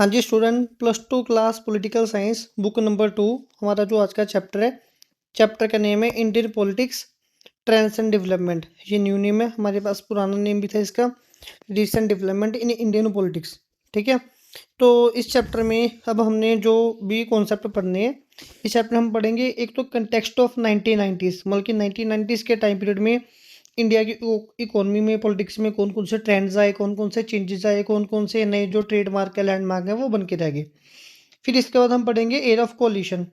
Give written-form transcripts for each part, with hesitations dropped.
हाँ जी student, +2 class political science book number 2 हमारा जो आज का चैप्टर है, चैप्टर का नेम है Indian politics trends and development. ये न्यू नेम है, हमारे पास पुराना नेम भी था इसका, recent development in Indian politics. ठीक है, तो इस चैप्टर में अब हमने जो भी कॉन्सेप्ट पढ़ने हैं, इस चैप्टर में हम पढ़ेंगे एक तो कंटेक्स्ट ऑफ 1990s, मतलब कि 1990s के टाइम पीरियड में इंडिया की इकोनॉमी में, पॉलिटिक्स में कौन कौन से ट्रेंड्स आए, कौन कौन से चेंजेस आए, कौन कौन से नए जो ट्रेडमार्क है, लैंडमार्क है, वो बन के रह गए। फिर इसके बाद हम पढ़ेंगे era of coalition.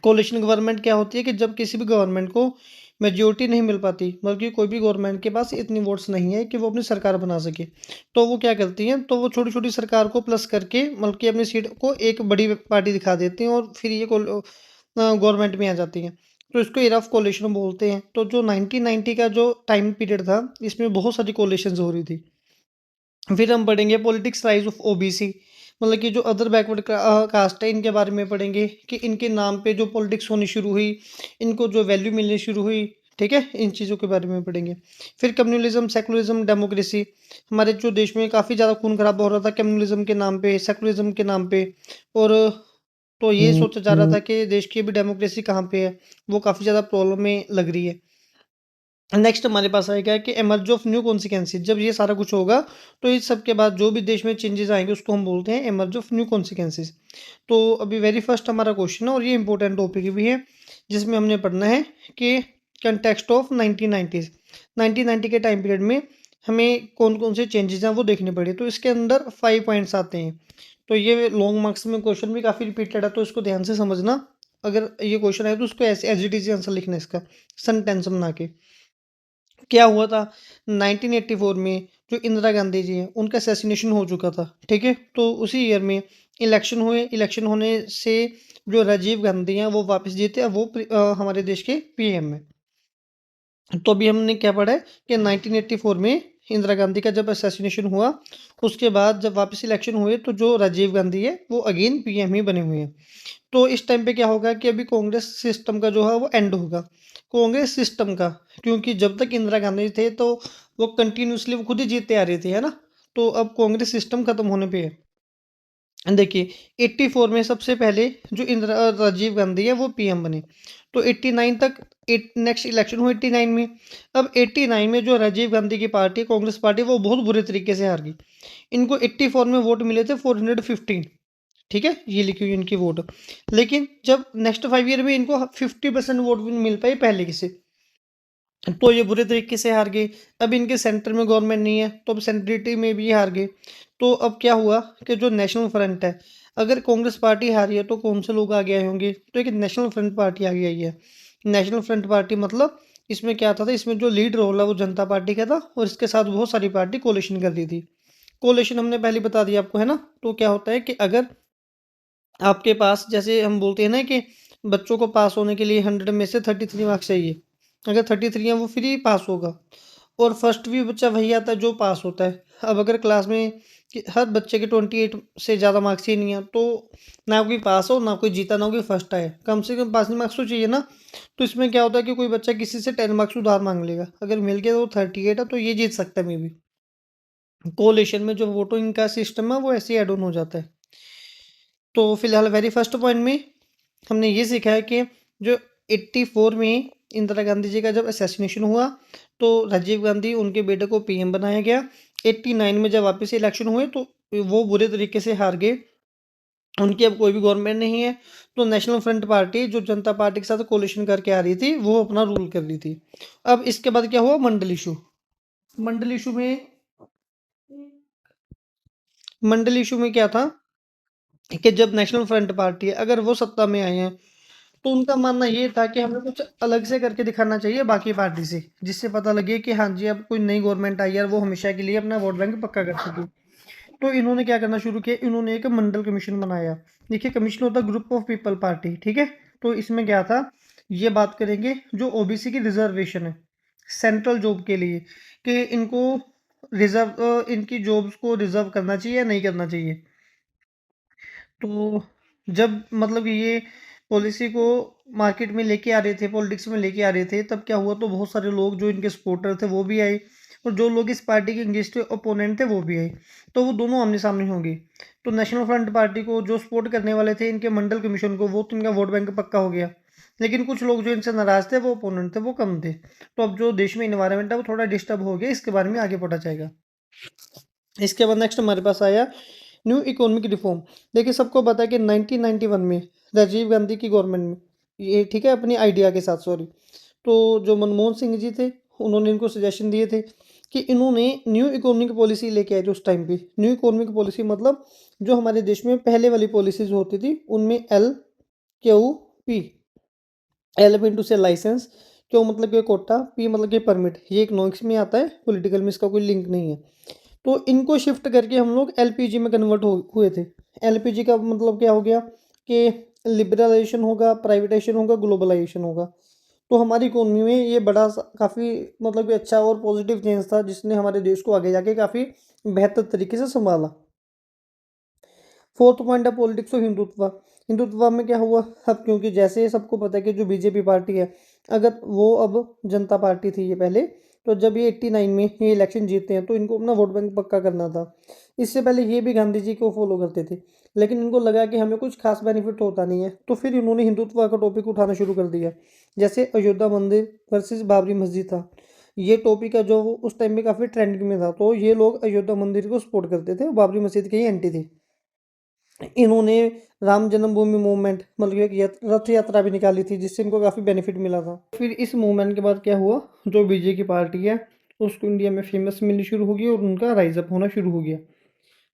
Coalition government क्या होती है कि जब किसी भी गवर्नमेंट को मेजोरिटी नहीं मिल पाती, बल्कि कोई भी गवर्नमेंट के पास इतनी वोट्स नहीं है कि वो अपनी सरकार बना सके, तो वो क्या करती हैं, तो वो छोटी छोटी सरकार को प्लस करके, मतलब कि अपनी सीट को एक बड़ी पार्टी दिखा देती हैं और फिर ये गवर्नमेंट में आ जाती हैं। तो इसको एयर ऑफ कोलिशन बोलते हैं। तो जो 1990 का जो टाइम पीरियड था, इसमें बहुत सारी कोलिशंस हो रही थी। फिर हम पढ़ेंगे पॉलिटिक्स राइज ऑफ ओबीसी, मतलब कि जो अदर बैकवर्ड कास्ट है, इनके बारे में पढ़ेंगे कि इनके नाम पे जो पॉलिटिक्स होनी शुरू हुई, इनको जो वैल्यू मिलनी शुरू हुई। ठीक है, इन चीज़ों के बारे में पढ़ेंगे। फिर कम्युनलिज्म, सेकुलरिज्म, डेमोक्रेसी। हमारे जो देश में काफ़ी ज़्यादा खून खराबा हो रहा था कम्युनलिज्म के नाम पे, सेकुलरिज्म के नाम पे। और तो ये सोचा जा रहा था कि देश की अभी डेमोक्रेसी कहाँ पे है, वो काफ़ी ज़्यादा प्रॉब्लम में लग रही है। नेक्स्ट हमारे पास आएगा कि एमर्ज ऑफ न्यू कॉन्सिक्वेंसेज। जब ये सारा कुछ होगा, तो इस सब के बाद जो भी देश में चेंजेस आएंगे उसको हम बोलते हैं एमर्ज ऑफ न्यू कॉन्सिक्वेंसेज। तो अभी वेरी फर्स्ट हमारा क्वेश्चन है, और ये इंपॉर्टेंट टॉपिक भी है, जिसमें हमने पढ़ना है कि कंटेक्स्ट ऑफ 1990s, 1990 के टाइम पीरियड में हमें कौन कौन से चेंजेस हैं वो देखने पड़े। तो इसके अंदर 5 पॉइंट्स आते हैं। तो ये लॉन्ग मार्क्स में क्वेश्चन भी काफ़ी रिपीटेड है, तो इसको ध्यान से समझना। अगर ये क्वेश्चन है तो उसको ऐसे एज इट इज आंसर लिखना है इसका, सेंटेंस बना के। क्या हुआ था 1984 में, जो इंदिरा गांधी जी हैं उनका असैसिनेशन हो चुका था। ठीक है, तो उसी ईयर में इलेक्शन हुए। इलेक्शन होने से जो राजीव गांधी हैं वो वापस जीते, अब वो हमारे देश के पीएम है। तो अभी हमने क्या पढ़ा है कि 1984 में इंदिरा गांधी का जब असैसिनेशन हुआ, उसके बाद जब वापस इलेक्शन हुए तो जो राजीव गांधी है वो अगेन पीएम ही बने हुए हैं। तो इस टाइम पे क्या होगा कि अभी कांग्रेस सिस्टम का जो है वो एंड होगा, कांग्रेस सिस्टम का। क्योंकि जब तक इंदिरा गांधी थे तो वो कंटिन्यूसली वो खुद ही जीतते आ रहे थे, है ना। तो अब कांग्रेस सिस्टम खत्म होने पे है। देखिए 84 में सबसे पहले जो इंदिरा राजीव गांधी है वो पीएम बने। तो 89 तक नेक्स्ट इलेक्शन हुआ 89 में। अब 89 में जो राजीव गांधी की पार्टी, कांग्रेस पार्टी, वो बहुत बुरे तरीके से हार गई। इनको 84 में वोट मिले थे 415। ठीक है, ये लिखी हुई इनकी वोट। लेकिन जब नेक्स्ट 5 ईयर में इनको 50% वोट भी नहीं मिल पाई पहले से, तो ये बुरे तरीके से हार गए। अब इनके सेंटर में गवर्नमेंट नहीं है, तो अब सेंट्रिटी में भी हार गए। तो अब क्या हुआ कि जो नेशनल फ्रंट है, अगर कांग्रेस पार्टी हारी है तो कौन से लोग आगे आए होंगे, तो एक नेशनल फ्रंट पार्टी आगे आई है। नेशनल फ्रंट पार्टी मतलब इसमें क्या आता था, इसमें जो लीड रोल है वो जनता पार्टी का था, और इसके साथ बहुत सारी पार्टी कोलिशन कर दी थी। कोलिशन हमने पहले बता दिया आपको, है ना। तो क्या होता है कि अगर आपके पास, जैसे हम बोलते हैं ना कि बच्चों को पास होने के लिए 100 में से 33 मार्क्स चाहिए, अगर 33 है वो फ्री पास होगा। और फर्स्ट भी बच्चा वही आता है जो पास होता है। अब अगर क्लास में हर बच्चे के 28 से ज़्यादा मार्क्स ही नहीं है, तो ना कोई पास हो, ना कोई जीता, ना कोई फर्स्ट आए, कम से कम पासिंग मार्क्स तो चाहिए ना। तो इसमें क्या होता है कि कोई बच्चा किसी से 10 मार्क्स उधार मांग लेगा, अगर मिल गया तो 38 है तो ये जीत सकता है मे बी। कोलेशन में जो वोटिंग का सिस्टम है वो ऐसे ही एड ऑन हो जाता है। तो फिलहाल वेरी फर्स्ट पॉइंट में हमने ये सीखा है कि जो 84 में इंदिरा गांधी जी का जब असैसिनेशन हुआ, तो राजीव गांधी उनके बेटे को पीएम बनाया गया। 89 में जब वापस इलेक्शन हुए तो वो बुरे तरीके से हार गए, उनकी अब कोई भी गवर्नमेंट नहीं है। तो नेशनल फ्रंट पार्टी जो जनता पार्टी के साथ कोलिशन करके आ रही थी, वो अपना रूल कर रही थी। अब इसके बाद क्या हुआ, मंडल इशू। मंडल इशू में मंडल इशू में क्या था कि जब नेशनल फ्रंट पार्टी है, अगर वो सत्ता में आए हैं, तो उनका मानना ये था कि हमें कुछ अलग से करके दिखाना चाहिए बाकी पार्टी से, जिससे पता लगे कि हाँ जी अब कोई नई गवर्नमेंट आई है और वो हमेशा के लिए अपना वोट बैंक पक्का कर सके। तो इन्होंने क्या करना शुरू किया, इन्होंने एक मंडल कमीशन बनाया। देखिए कमीशन होता है ग्रुप ऑफ पीपल पार्टी। ठीक है, तो इसमें क्या था, ये बात करेंगे जो ओबीसी की रिजर्वेशन है सेंट्रल जॉब के लिए, कि इनको रिजर्व, इनकी जॉब्स को रिजर्व करना चाहिए या नहीं करना चाहिए। तो जब मतलब कि ये पॉलिसी को मार्केट में लेके आ रहे थे, पॉलिटिक्स में लेके आ रहे थे, तब क्या हुआ, तो बहुत सारे लोग जो इनके सपोर्टर थे वो भी आए, और जो लोग इस पार्टी के अगेंस्ट ओपोनेंट थे वो भी आए, तो वो दोनों आमने सामने होंगे। तो नेशनल फ्रंट पार्टी को जो सपोर्ट करने वाले थे इनके मंडल कमीशन को, वो तो इनका वोट बैंक पक्का हो गया, लेकिन कुछ लोग जो इनसे नाराज थे वो ओपोनेंट थे वो कम थे। तो अब जो देश में इन्वायरमेंट है वो थोड़ा डिस्टर्ब हो गया, इसके बारे में आगे पढ़ा जाएगा। इसके बाद नेक्स्ट हमारे पास आया न्यू इकोनॉमिक रिफॉर्म। देखिए सबको पता है कि 1991 में राजीव गांधी की गवर्नमेंट में, ये ठीक है अपनी आइडिया के साथ, सॉरी, तो जो मनमोहन सिंह जी थे उन्होंने इनको सजेशन दिए थे कि इन्होंने न्यू इकोनॉमिक पॉलिसी लेके आए थे उस टाइम पे। न्यू इकोनॉमिक पॉलिसी मतलब जो हमारे देश में पहले वाली पॉलिसीज होती थी उनमें LQP, एल इंटू से लाइसेंस, क्यों मतलब कि कोटा, पी मतलब कि परमिट, ये इकोनॉमिक्स में आता है, पॉलिटिकल में इसका कोई लिंक नहीं है। तो इनको शिफ्ट करके हम लोग LPG में कन्वर्ट हुए थे। LPG का मतलब क्या हो गया कि लिबरलाइजेशन होगा, प्राइवेटाइजेशन होगा, ग्लोबलाइजेशन होगा। तो हमारी इकोनॉमी में ये बड़ा काफ़ी मतलब कि अच्छा और पॉजिटिव चेंज था जिसने हमारे देश को आगे जाके काफ़ी बेहतर तरीके से संभाला। फोर्थ पॉइंट है पॉलिटिक्स ऑफ हिंदुत्व। हिंदुत्व में क्या हुआ, अब क्योंकि जैसे सबको पता है कि जो बीजेपी पार्टी है, अगर वो अब जनता पार्टी थी ये पहले, तो जब ये 89 में ये इलेक्शन जीतते हैं तो इनको अपना वोट बैंक पक्का करना था। इससे पहले ये भी गांधी जी को फॉलो करते थे, लेकिन इनको लगा कि हमें कुछ खास बेनिफिट होता नहीं है, तो फिर इन्होंने हिंदुत्व का टॉपिक उठाना शुरू कर दिया। जैसे अयोध्या मंदिर वर्सेस बाबरी मस्जिद था, ये टॉपिक है जो उस टाइम में काफ़ी ट्रेंडिंग में था, तो ये लोग अयोध्या मंदिर को सपोर्ट करते थे, बाबरी मस्जिद के ही एंटी थे। इन्होंने राम जन्मभूमि मूवमेंट मतलब एक रथ यात्रा भी निकाली थी जिससे इनको काफ़ी बेनिफिट मिला था। फिर इस मूवमेंट के बाद क्या हुआ, जो बीजेपी पार्टी है उसको इंडिया में फेमस मिलनी शुरू होगी और उनका राइज अप होना शुरू हो गया।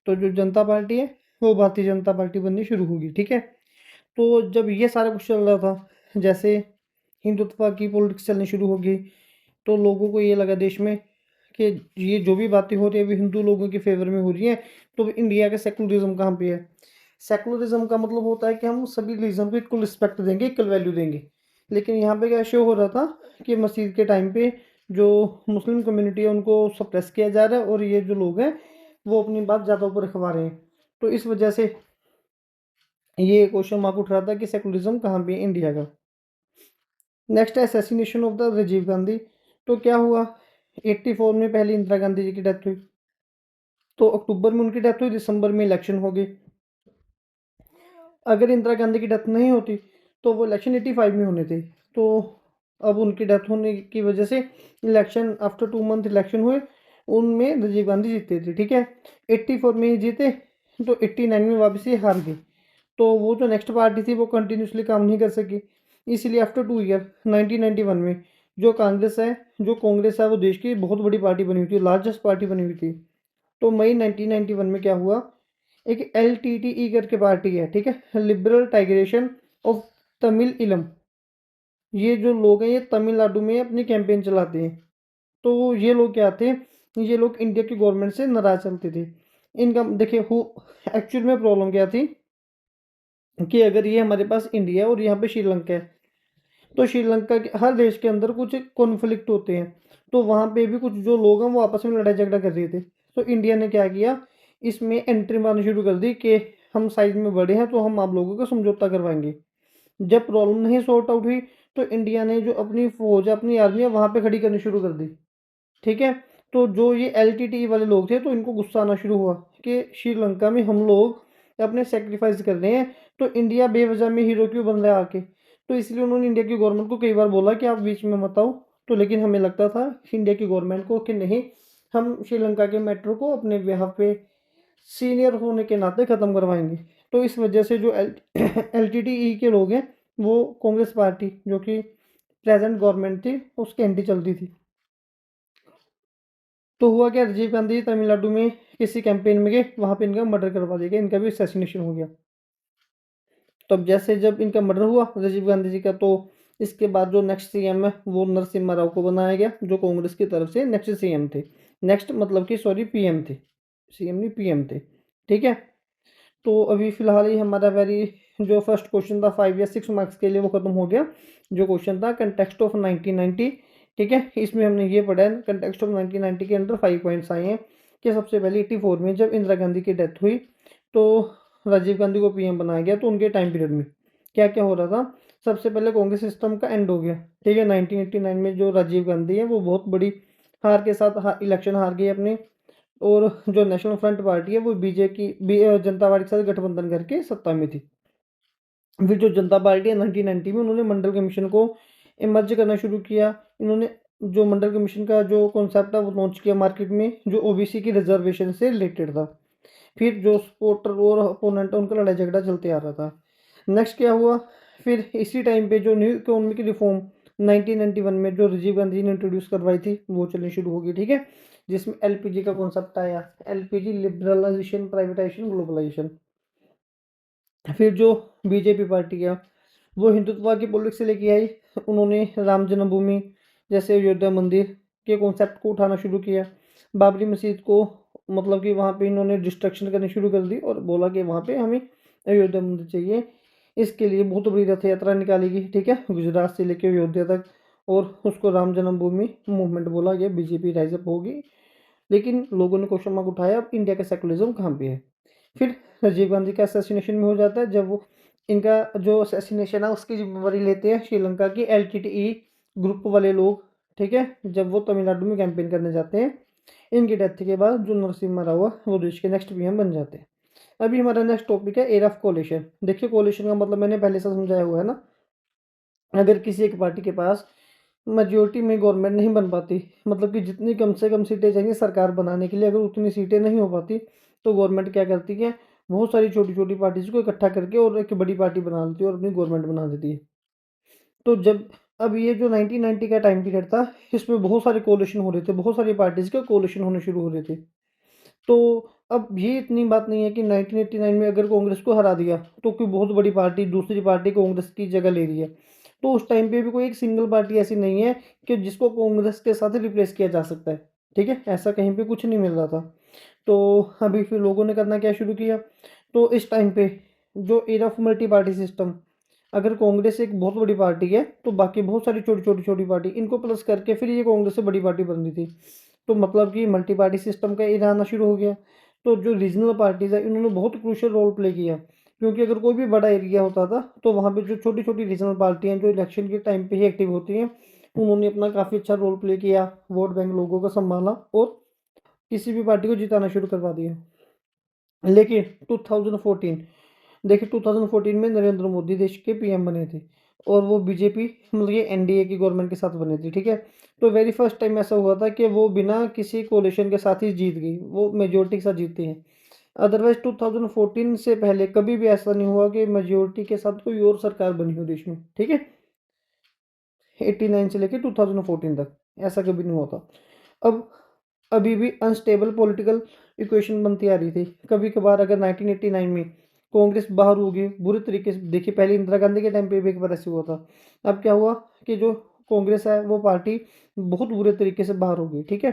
तो जो जनता पार्टी है वो भारतीय जनता पार्टी बननी शुरू होगी, ठीक है। तो जब ये सारा कुछ चल रहा था, जैसे हिंदुत्व की पॉलिटिक्स चलनी शुरू होगी, तो लोगों को ये लगा देश में कि ये जो भी बातें हो रही है अभी हिंदू लोगों के फेवर में हो रही हैं, तो इंडिया का सेकुलरिज्म कहाँ पे है। सेकुलरिज्म का मतलब होता है कि हम सभी रिलीजन को इक्वल रिस्पेक्ट देंगे, इक्वल वैल्यू देंगे। लेकिन यहाँ पे क्या शो हो रहा था कि मस्जिद के टाइम पे जो मुस्लिम कम्युनिटी है उनको सप्रेस किया जा रहा है और ये जो लोग हैं वो अपनी बात ज़्यादा ऊपर रखवा रहे हैं। तो इस वजह से ये क्वेश्चन मार्क उठ रहा था कि सेकुलरिज्म कहाँ पे है इंडिया का। नेक्स्ट है assassination of the Rajiv Gandhi. तो क्या हुआ, 84 में पहले इंदिरा गांधी जी की डेथ हुई, तो अक्टूबर में उनकी डेथ हुई, दिसंबर में इलेक्शन हो गई। अगर इंदिरा गांधी की डेथ नहीं होती तो वो इलेक्शन 85 में होने थे। तो अब उनकी डेथ होने की वजह से इलेक्शन आफ्टर 2 मंथ इलेक्शन हुए, उनमें राजीव गांधी जीते थे, ठीक है। 84 में ही जीते, तो 89 में वापस ये हार गए। तो वो जो नेक्स्ट पार्टी थी वो कंटिन्यूसली काम नहीं कर सकी, इसलिए आफ्टर 2 ईयर 1991 में जो कांग्रेस है वो देश की बहुत बड़ी पार्टी बनी हुई थी, लार्जेस्ट पार्टी बनी हुई थी। तो मई 1991 में क्या हुआ, एक LTTE करके पार्टी है, ठीक है, लिबरल टाइग्रेशन ऑफ तमिल इलम। ये जो लोग हैं ये तमिलनाडु में अपनी कैंपेन चलाते हैं। तो ये लोग क्या थे, ये लोग इंडिया की गवर्नमेंट से नाराज चलते थे। इनका देखिए एक्चुअल में प्रॉब्लम क्या थी कि अगर ये हमारे पास इंडिया है और यहाँ पे श्रीलंका है, तो श्रीलंका के हर देश के अंदर कुछ कॉन्फ्लिक्ट होते हैं, तो वहाँ पे भी कुछ जो लोग हैं वो आपस में लड़ाई झगड़ा कर रहे थे। तो इंडिया ने क्या किया, इसमें एंट्री मारनी शुरू कर दी कि हम साइज में बड़े हैं तो हम आप लोगों का समझौता करवाएंगे। जब प्रॉब्लम नहीं सॉर्ट आउट हुई तो इंडिया ने जो अपनी फौज अपनी आर्मी है वहाँ पे खड़ी करनी शुरू कर दी, ठीक है। तो जो ये LTTE वाले लोग थे तो इनको गुस्सा आना शुरू हुआ कि श्रीलंका में हम लोग अपने सेक्रीफाइस कर रहे हैं, तो इंडिया बेवजह में हीरो क्यों बन रहा है आके। तो इसलिए उन्होंने इंडिया की गवर्नमेंट को कई बार बोला कि आप बीच में मत आओ, तो लेकिन हमें लगता था इंडिया की गवर्नमेंट को कि नहीं, हम श्रीलंका के मैटर को अपने बिहाफ पे सीनियर होने के नाते ख़त्म करवाएंगे। तो इस वजह से जो LTTE के लोग हैं वो कांग्रेस पार्टी जो कि प्रेजेंट गवर्नमेंट थी उसके एंटी चलती थी। तो हुआ क्या, राजीव गांधी तमिलनाडु में किसी कैंपेन में गए, वहाँ पे इनका मर्डर करवा दिया गया, इनका भी असैसिनेशन हो गया। तो अब जैसे जब इनका मर्डर हुआ राजीव गांधी जी का, तो इसके बाद जो नेक्स्ट CM है वो नरसिम्हा राव को बनाया गया, जो कांग्रेस की तरफ से नेक्स्ट CM थे। नेक्स्ट मतलब कि सॉरी PM थे, CM नहीं PM थे, ठीक है। तो अभी फिलहाल ही हमारा वेरी जो फर्स्ट क्वेश्चन था 5 या 6 मार्क्स के लिए वो खत्म हो गया, जो क्वेश्चन था कंटेक्स्ट ऑफ 1990, ठीक है। इसमें हमने ये पढ़ा है कंटेक्स्ट ऑफ 1990 के अंदर 5 पॉइंट्स आए हैं कि सबसे पहले 84 में जब इंदिरा गांधी की डेथ हुई तो राजीव गांधी को PM बनाया गया, तो उनके टाइम पीरियड में क्या क्या हो रहा था। सबसे पहले कांग्रेस सिस्टम का एंड हो गया, ठीक है। 1989 में जो राजीव गांधी है वो बहुत बड़ी हार के साथ इलेक्शन हार गई अपने। और जो नेशनल फ्रंट पार्टी है वो जनता पार्टी के साथ गठबंधन करके सत्ता में थी। फिर जो जनता पार्टी है 1990 में उन्होंने मंडल कमीशन को इमर्ज करना शुरू किया। इन्होंने जो मंडल कमीशन का जो कॉन्सेप्ट है वो लॉन्च किया मार्केट में, जो ओबीसी की रिजर्वेशन से रिलेटेड था। फिर जो सपोर्टर और अपोनेंट उनका लड़ाई झगड़ा चलते आ रहा था। नेक्स्ट क्या हुआ, फिर इसी टाइम पे जो न्यू इकोनॉमिक रिफॉर्म 1991 में जो राजीव गांधी जी ने इंट्रोड्यूस करवाई थी वो चलनी शुरू होगी, ठीक है, जिसमें एलपीजी का कॉन्सेप्ट आया। LPG, liberalisation, privatisation, globalisation. फिर जो बीजेपी पार्टी है वो हिंदुत्व की पॉलिटिक्स से लेके आई। उन्होंने राम जन्मभूमि जैसे अयोध्या मंदिर के कॉन्सेप्ट को उठाना शुरू किया। बाबरी मस्जिद को मतलब कि वहाँ पे इन्होंने डिस्ट्रक्शन करनी शुरू कर दी और बोला कि वहाँ पे हमें अयोध्या मंदिर चाहिए। इसके लिए बहुत बड़ी रथ यात्रा निकाली गई, ठीक है, गुजरात से लेकर अयोध्या तक, और उसको राम जन्मभूमि मूवमेंट बोला गया। बीजेपी राइजअप होगी। लेकिन लोगों ने क्वेश्चन मार्क उठाया, अब इंडिया का सेकुलरिज्म कहाँ पे है। फिर राजीव गांधी का असैसिनेशन में हो जाता है, जब वो इनका जो असैसिनेशन है उसकी जिम्मेवारी लेते हैं श्रीलंका की एलटीटीई ग्रुप वाले लोग, ठीक है, जब वो तमिलनाडु में कैंपेन करने जाते हैं। इनकी डेथ के बाद जो नरसिम्हा राव है वो देश के नेक्स्ट पीएम बन जाते हैं। अभी हमारा नेक्स्ट टॉपिक है एयर ऑफ कोलिशन। देखिए कोलिशन का मतलब मैंने पहले से समझाया हुआ है ना। अगर किसी एक पार्टी के पास मेजोरिटी में गवर्नमेंट नहीं बन पाती, मतलब कि जितनी कम से कम सीटें चाहिए सरकार बनाने के लिए, अगर उतनी सीटें नहीं हो पाती तो गवर्नमेंट क्या करती है, बहुत सारी छोटी छोटी पार्टीज को इकट्ठा करके और एक बड़ी पार्टी बना लेती है और अपनी गवर्नमेंट बना देती है। तो जब अब ये जो 1990 का टाइम पीरियड था, इसमें बहुत सारे कोलिशन हो रहे थे, बहुत सारी पार्टीज के कोलिशन होने शुरू हो रहे थे। तो अब ये इतनी बात नहीं है कि 1989 में अगर कांग्रेस को हरा दिया तो कोई बहुत बड़ी पार्टी दूसरी पार्टी कांग्रेस की जगह ले रही है। तो उस टाइम पे भी कोई एक सिंगल पार्टी ऐसी नहीं है कि जिसको कांग्रेस के साथ रिप्लेस किया जा सकता है, ठीक है, ऐसा कहीं पे कुछ नहीं मिल रहा था। तो अभी फिर लोगों ने करना क्या शुरू किया, तो इस टाइम पे जो era of multi party system, अगर कांग्रेस एक बहुत बड़ी पार्टी है तो बाकी बहुत सारी छोटी छोटी छोटी पार्टी इनको प्लस करके फिर ये कांग्रेस से बड़ी पार्टी बन रही थी। तो मतलब कि मल्टी पार्टी सिस्टम का एरा आना शुरू हो गया। तो जो रीजनल पार्टीज है इन्होंने बहुत क्रूशियल रोल प्ले किया, क्योंकि अगर कोई भी बड़ा एरिया होता था तो वहाँ पे जो छोटी छोटी रीजनल पार्टियाँ जो इलेक्शन के टाइम पे ही एक्टिव होती हैं, उन्होंने अपना काफ़ी अच्छा रोल प्ले किया, वोट बैंक लोगों को संभाला और किसी भी पार्टी को जिताना शुरू करवा दिया। लेकिन 2014, देखिए 2014 में नरेंद्र मोदी देश के पीएम बने थे और वो बीजेपी मतलब ये एनडीए की गवर्नमेंट के साथ बने थे, ठीक है। तो वेरी फर्स्ट टाइम ऐसा हुआ था कि वो बिना किसी कोलिशन के साथ ही जीत गई, वो मेजोरिटी के साथ जीते हैं। अदरवाइज 2014 से पहले कभी भी ऐसा नहीं हुआ कि मेजोरिटी के साथ कोई और सरकार बनी हो देश में, ठीक है, 89 से लेकर 2014 तक ऐसा कभी नहीं हुआ था। अब अभी भी अनस्टेबल पॉलिटिकल इक्वेशन बनती आ रही थी। कभी कभार अगर 1989 में कांग्रेस बाहर होगी बुरी तरीके से, देखिए पहले इंदिरा गांधी के टाइम पे भी एक बार ऐसे हुआ था। अब क्या हुआ कि जो कांग्रेस है वो पार्टी बहुत बुरे तरीके से बाहर होगी, ठीक है।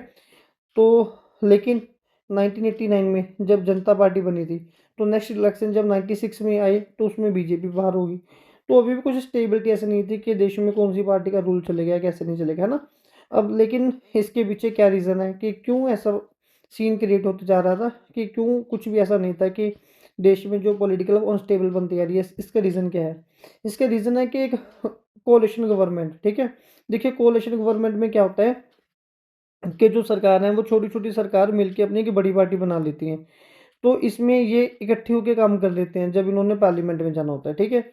तो लेकिन 1989 में जब जनता पार्टी बनी थी, तो नेक्स्ट इलेक्शन जब 96 में आए तो उसमें बीजेपी बाहर होगी। तो अभी भी कुछ स्टेबिलिटी ऐसी नहीं थी कि देश में कौन सी पार्टी का रूल चलेगा कैसे नहीं चलेगा, है ना। अब लेकिन इसके पीछे क्या रीज़न है कि क्यों ऐसा सीन क्रिएट होते जा रहा था, कि क्यों कुछ भी ऐसा नहीं था कि देश में जो पॉलिटिकल अनस्टेबल बनती आ रही है, इसका रीज़न क्या है। इसका रीज़न है कि एक कोalition गवर्नमेंट, ठीक है। देखिए कोalition गवर्नमेंट में क्या होता है कि जो सरकार है वो छोटी-छोटी सरकार मिलके अपनी एक बड़ी पार्टी बना लेती हैं। तो इसमें ये इकट्ठे होके काम कर लेते हैं जब इन्होंने पार्लियामेंट में जाना होता है, ठीक है।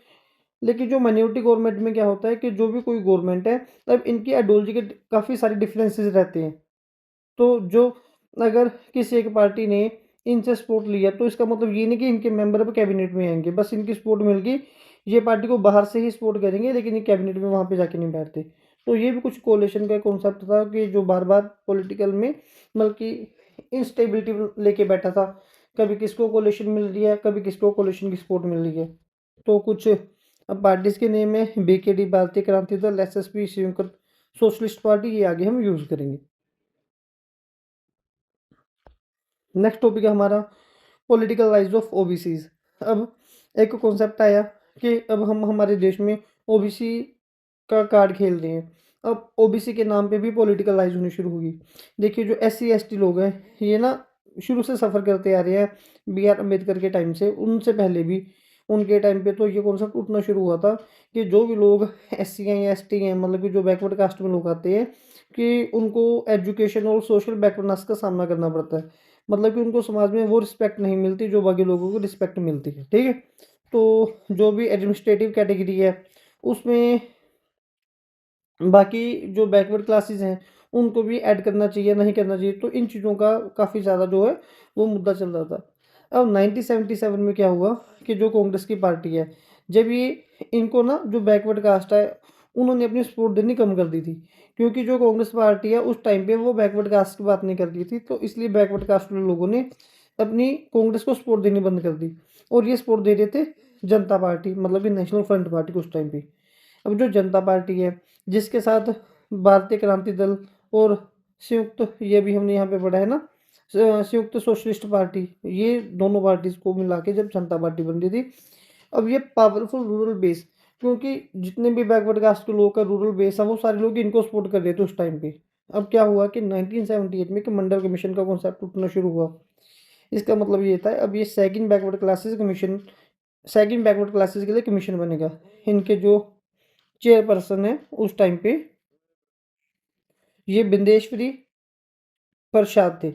लेकिन जो माइनॉरिटी गवर्नमेंट में क्या होता है कि जो भी कोई गवर्नमेंट है, तब इनकी आइडियोलॉजी के काफ़ी सारे डिफरेंसेस रहते हैं। तो जो अगर किसी एक पार्टी ने इनसे सपोर्ट लिया तो इसका मतलब ये नहीं कि इनके मेंबर अब कैबिनेट में आएँगे, बस इनकी सपोर्ट मिल गई, ये पार्टी को बाहर से ही सपोर्ट करेंगे लेकिन ये कैबिनेट में वहाँ पे जाके नहीं बैठते। तो ये भी कुछ कोalition का कॉन्सेप्ट था कि जो बार-बार पॉलिटिकल में मतलब कि इंस्टेबिलिटी लेके बैठा था। कभी किसको कोalition मिल रही है, कभी किसको कोalition की सपोर्ट मिल रही है। तो कुछ अब पार्टीज़ के नेम है बीकेडी भारतीय क्रांति दल, एसएसपी, संयुक्त सोशलिस्ट पार्टी, ये आगे हम यूज़ करेंगे। नेक्स्ट टॉपिक है हमारा पॉलिटिकल राइज ऑफ ओबीसीज। अब एक कॉन्सेप्ट आया कि अब हम हमारे देश में ओबीसी का कार्ड खेल रहे हैं। अब ओबीसी के नाम पे भी पॉलिटिकल राइज होनी शुरू होगी। देखिए जो एस सी एस टी लोग हैं ये ना शुरू से सफ़र करते आ रहे हैं बी आर अम्बेडकर के टाइम से, उनसे पहले भी। उनके टाइम पे तो ये कॉन्सेप्ट उठना शुरू हुआ था कि जो भी लोग एससी हैं या एसटी हैं, मतलब कि जो बैकवर्ड कास्ट में लोग आते हैं, कि उनको एजुकेशन और सोशल बैकवर्डनेस का सामना करना पड़ता है। मतलब कि उनको समाज में वो रिस्पेक्ट नहीं मिलती जो बाकी लोगों को रिस्पेक्ट मिलती है, ठीक है। तो जो भी एडमिनिस्ट्रेटिव कैटेगरी है उसमें बाकी जो बैकवर्ड क्लासेस हैं उनको भी ऐड करना चाहिए, नहीं करना चाहिए, तो इन चीज़ों का काफ़ी ज़्यादा जो है वो मुद्दा चल रहा था। अब 1977 में क्या हुआ कि जो कांग्रेस की पार्टी है, जब ये इनको ना जो बैकवर्ड कास्ट है उन्होंने अपनी सपोर्ट देनी कम कर दी थी, क्योंकि जो कांग्रेस पार्टी है उस टाइम पे वो बैकवर्ड कास्ट की बात नहीं कर रही थी, तो इसलिए बैकवर्ड कास्ट वाले लोगों ने अपनी कांग्रेस को सपोर्ट देनी बंद कर दी और ये सपोर्ट दे रहे थे जनता पार्टी, मतलब कि नेशनल फ्रंट पार्टी को उस टाइम पे। अब जो जनता पार्टी है जिसके साथ भारतीय क्रांति दल और संयुक्त, ये भी हमने यहाँ पे पढ़ा है ना, संयुक्त सोशलिस्ट पार्टी, ये दोनों पार्टीज को मिला के जब जनता पार्टी बन रही थी। अब ये पावरफुल रूरल बेस, क्योंकि जितने भी बैकवर्ड कास्ट के लोग का रूरल बेस है वो सारे लोग इनको सपोर्ट कर रहे थे उस टाइम पे। अब क्या हुआ कि 1978 में कि मंडल कमीशन का कॉन्सेप्ट उठना शुरू हुआ। इसका मतलब ये था अब ये second backward classes commission, second backward classes के लिए कमीशन बनेगा। इनके जो चेयरपर्सन है उस टाइम पे ये बिंदेश्वरी प्रसाद थे,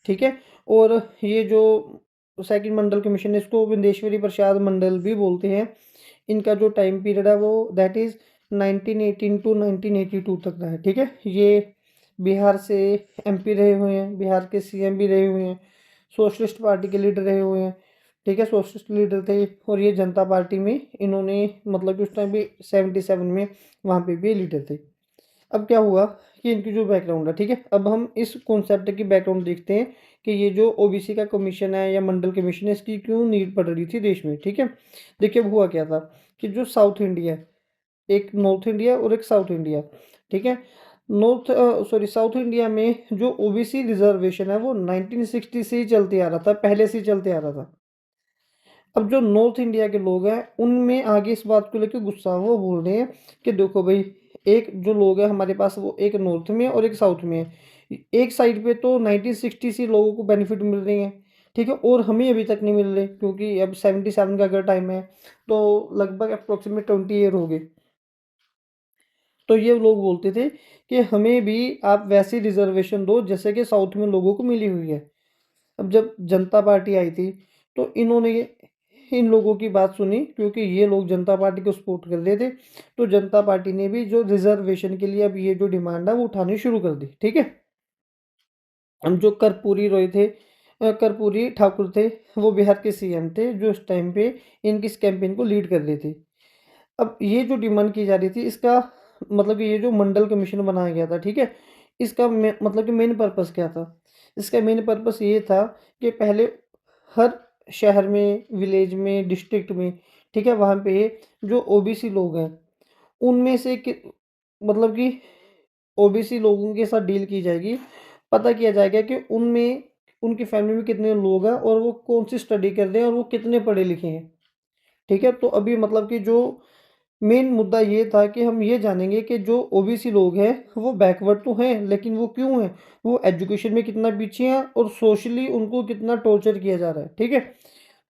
ठीक है। और ये जो सेकंड मंडल कमीशन है इसको बिंदेश्वरी प्रसाद मंडल भी बोलते हैं। इनका जो टाइम पीरियड है वो दैट इज़ 1918 टू 1982 तक का है, ठीक है। ये बिहार से एमपी रहे हुए हैं, बिहार के सीएम भी रहे हुए हैं, सोशलिस्ट पार्टी के लीडर रहे हुए हैं, ठीक है, सोशलिस्ट लीडर थे। और ये जनता पार्टी में इन्होंने मतलब कि उस टाइम भी 77 में वहाँ पे भी लीडर थे। अब क्या हुआ कि इनकी जो बैकग्राउंड है, ठीक है, अब हम इस कॉन्सेप्ट की बैकग्राउंड देखते हैं कि ये जो ओबीसी का कमीशन है या मंडल कमीशन है इसकी क्यों नीड पड़ रही थी देश में, ठीक है। देखिए अब हुआ क्या था कि जो साउथ इंडिया, एक नॉर्थ इंडिया और एक साउथ इंडिया, ठीक है। नॉर्थ सॉरी साउथ इंडिया में जो ओबीसी रिजर्वेशन है वो 1960 से ही चलते आ रहा था, पहले से ही चलते आ रहा था। अब जो नॉर्थ इंडिया के लोग हैं उनमें आगे इस बात को लेकर गुस्सा, वो बोल रहे हैं कि देखो भाई, एक जो लोग हैं हमारे पास वो एक नॉर्थ में है और एक साउथ में है। एक साइड पे तो 1960 से लोगों को बेनिफिट मिल रही हैं, ठीक है, और हमें अभी तक नहीं मिल रहे, क्योंकि अब 77 का अगर टाइम है तो लगभग अप्रोक्सीमेट 20 ईयर हो गए। तो ये लोग बोलते थे कि हमें भी आप वैसी रिजर्वेशन दो जैसे कि साउथ में लोगों को मिली हुई है। अब जब जनता पार्टी आई थी तो इन्होंने इन लोगों की बात सुनी, क्योंकि ये लोग जनता पार्टी को सपोर्ट कर रहे थे। तो जनता पार्टी ने भी जो रिजर्वेशन के लिए अब ये जो डिमांड है वो उठानी शुरू कर दी, ठीक है। हम जो कर्पूरी रॉय थे, कर्पूरी ठाकुर थे, वो बिहार के सीएम थे जो उस टाइम पे इनकी इस कैंपेन को लीड कर रहे थे। अब ये जो डिमांड की जा रही थी इसका मतलब कि ये जो मंडल कमीशन बनाया गया था, ठीक है, इसका मतलब कि मेन पर्पस क्या था। इसका मेन पर्पस ये था कि पहले हर शहर में, विलेज में, डिस्ट्रिक्ट में, ठीक है, वहाँ पे जो ओबीसी लोग हैं उनमें से मतलब कि ओबीसी लोगों के साथ डील की जाएगी। पता किया जाएगा कि उनमें, उनकी फैमिली में कितने लोग हैं और वो कौन सी स्टडी कर रहे हैं और वो कितने पढ़े लिखे हैं, ठीक है। तो अभी मतलब कि जो मेन मुद्दा ये था कि हम ये जानेंगे कि जो ओबीसी लोग हैं वो बैकवर्ड तो हैं लेकिन वो क्यों हैं, वो एजुकेशन में कितना पीछे हैं और सोशली उनको कितना टॉर्चर किया जा रहा है, ठीक है।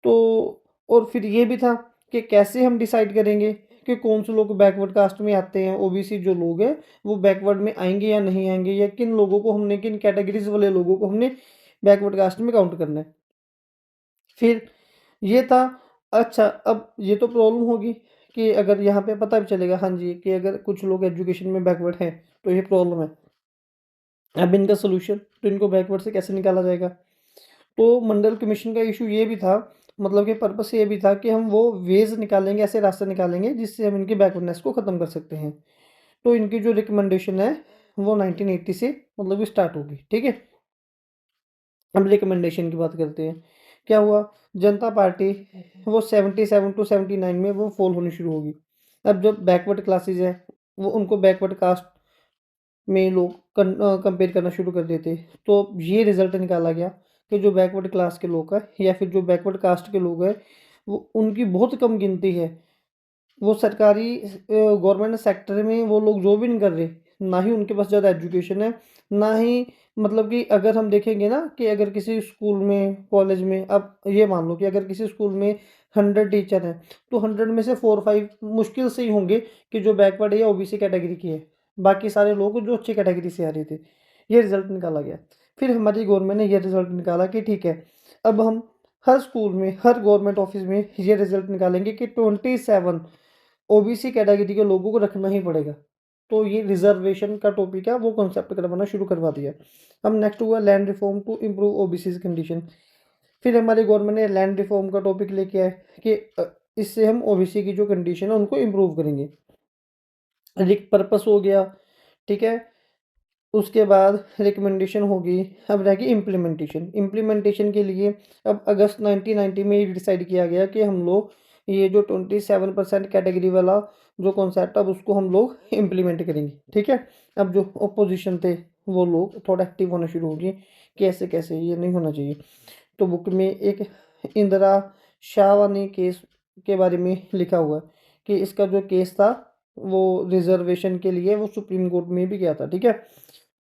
तो और फिर ये भी था कि कैसे हम डिसाइड करेंगे कि कौन से लोग बैकवर्ड कास्ट में आते हैं, ओबीसी जो लोग हैं वो बैकवर्ड में आएंगे या नहीं आएंगे, या किन लोगों को हमने, किन कैटेगरीज वाले लोगों को हमने बैकवर्ड कास्ट में काउंट करना है। फिर ये था। अच्छा, अब ये तो प्रॉब्लम होगी कि अगर यहाँ पे पता भी चलेगा, हाँ जी, कि अगर कुछ लोग एजुकेशन में बैकवर्ड हैं तो ये प्रॉब्लम है। अब इनका सोल्यूशन, तो इनको बैकवर्ड से कैसे निकाला जाएगा। तो मंडल कमीशन का इशू ये भी था, मतलब कि पर्पस ये भी था कि हम वो वेज निकालेंगे, ऐसे रास्ते निकालेंगे जिससे हम इनकी बैकवर्डनेस को ख़त्म कर सकते हैं। तो इनकी जो रिकमेंडेशन है वो 1980 से मतलब कि स्टार्ट होगी, ठीक है। अब रिकमेंडेशन की बात करते हैं। क्या हुआ, जनता पार्टी वो 77 टू 79 में वो फॉल होनी शुरू होगी। अब जब बैकवर्ड क्लासेज है वो उनको बैकवर्ड कास्ट में लोग कंपेयर करना शुरू कर देते, तो ये रिजल्ट निकाला गया कि जो बैकवर्ड क्लास के लोग हैं या फिर जो बैकवर्ड कास्ट के लोग हैं वो उनकी बहुत कम गिनती है। वो सरकारी गवर्नमेंट सेक्टर में वो लोग जॉब ही नहीं कर रहे, ना ही उनके पास ज़्यादा एजुकेशन है, ना ही मतलब कि अगर हम देखेंगे ना कि अगर किसी स्कूल में, कॉलेज में, अब ये मान लो कि अगर किसी स्कूल में 100 टीचर हैं तो 100 में से 4-5 मुश्किल से ही होंगे कि जो बैकवर्ड है या ओबीसी कैटेगरी की है, बाकी सारे लोग जो अच्छी कैटेगरी से आ रहे थे। ये रिजल्ट निकाला गया। फिर हमारी गवर्नमेंट ने ये रिजल्ट निकाला कि ठीक है, अब हम हर स्कूल में, हर गवर्नमेंट ऑफिस में ये रिजल्ट निकालेंगे कि 27 ओबीसी कैटेगरी के लोगों को रखना ही पड़ेगा। तो ये रिजर्वेशन का टॉपिक है, वो कॉन्सेप्ट करवाना शुरू करवा दिया। अब नेक्स्ट हुआ land reform to improve OBC condition. फिर हमारी गवर्नमेंट ने लैंड रिफॉर्म का टॉपिक लेके आए कि इससे हम ओबीसी की जो कंडीशन है उनको इम्प्रूव करेंगे। रिक पर्पस हो गया, ठीक है। उसके बाद रिकमेंडेशन होगी। अब रहेगी इम्प्लीमेंटेशन। इम्प्लीमेंटेशन के लिए अब अगस्त 1990 में ये डिसाइड किया गया कि हम लोग ये जो 27% कैटेगरी वाला जो कॉन्सेप्ट अब उसको हम लोग इम्प्लीमेंट करेंगे, ठीक है। अब जो अपोजिशन थे वो लोग थोड़ा एक्टिव होना शुरू हो गए कि ऐसे कैसे, ये नहीं होना चाहिए। तो बुक में एक इंदिरा शाहवानी केस के बारे में लिखा हुआ है कि इसका जो केस था वो रिजर्वेशन के लिए वो सुप्रीम कोर्ट में भी गया था, ठीक है।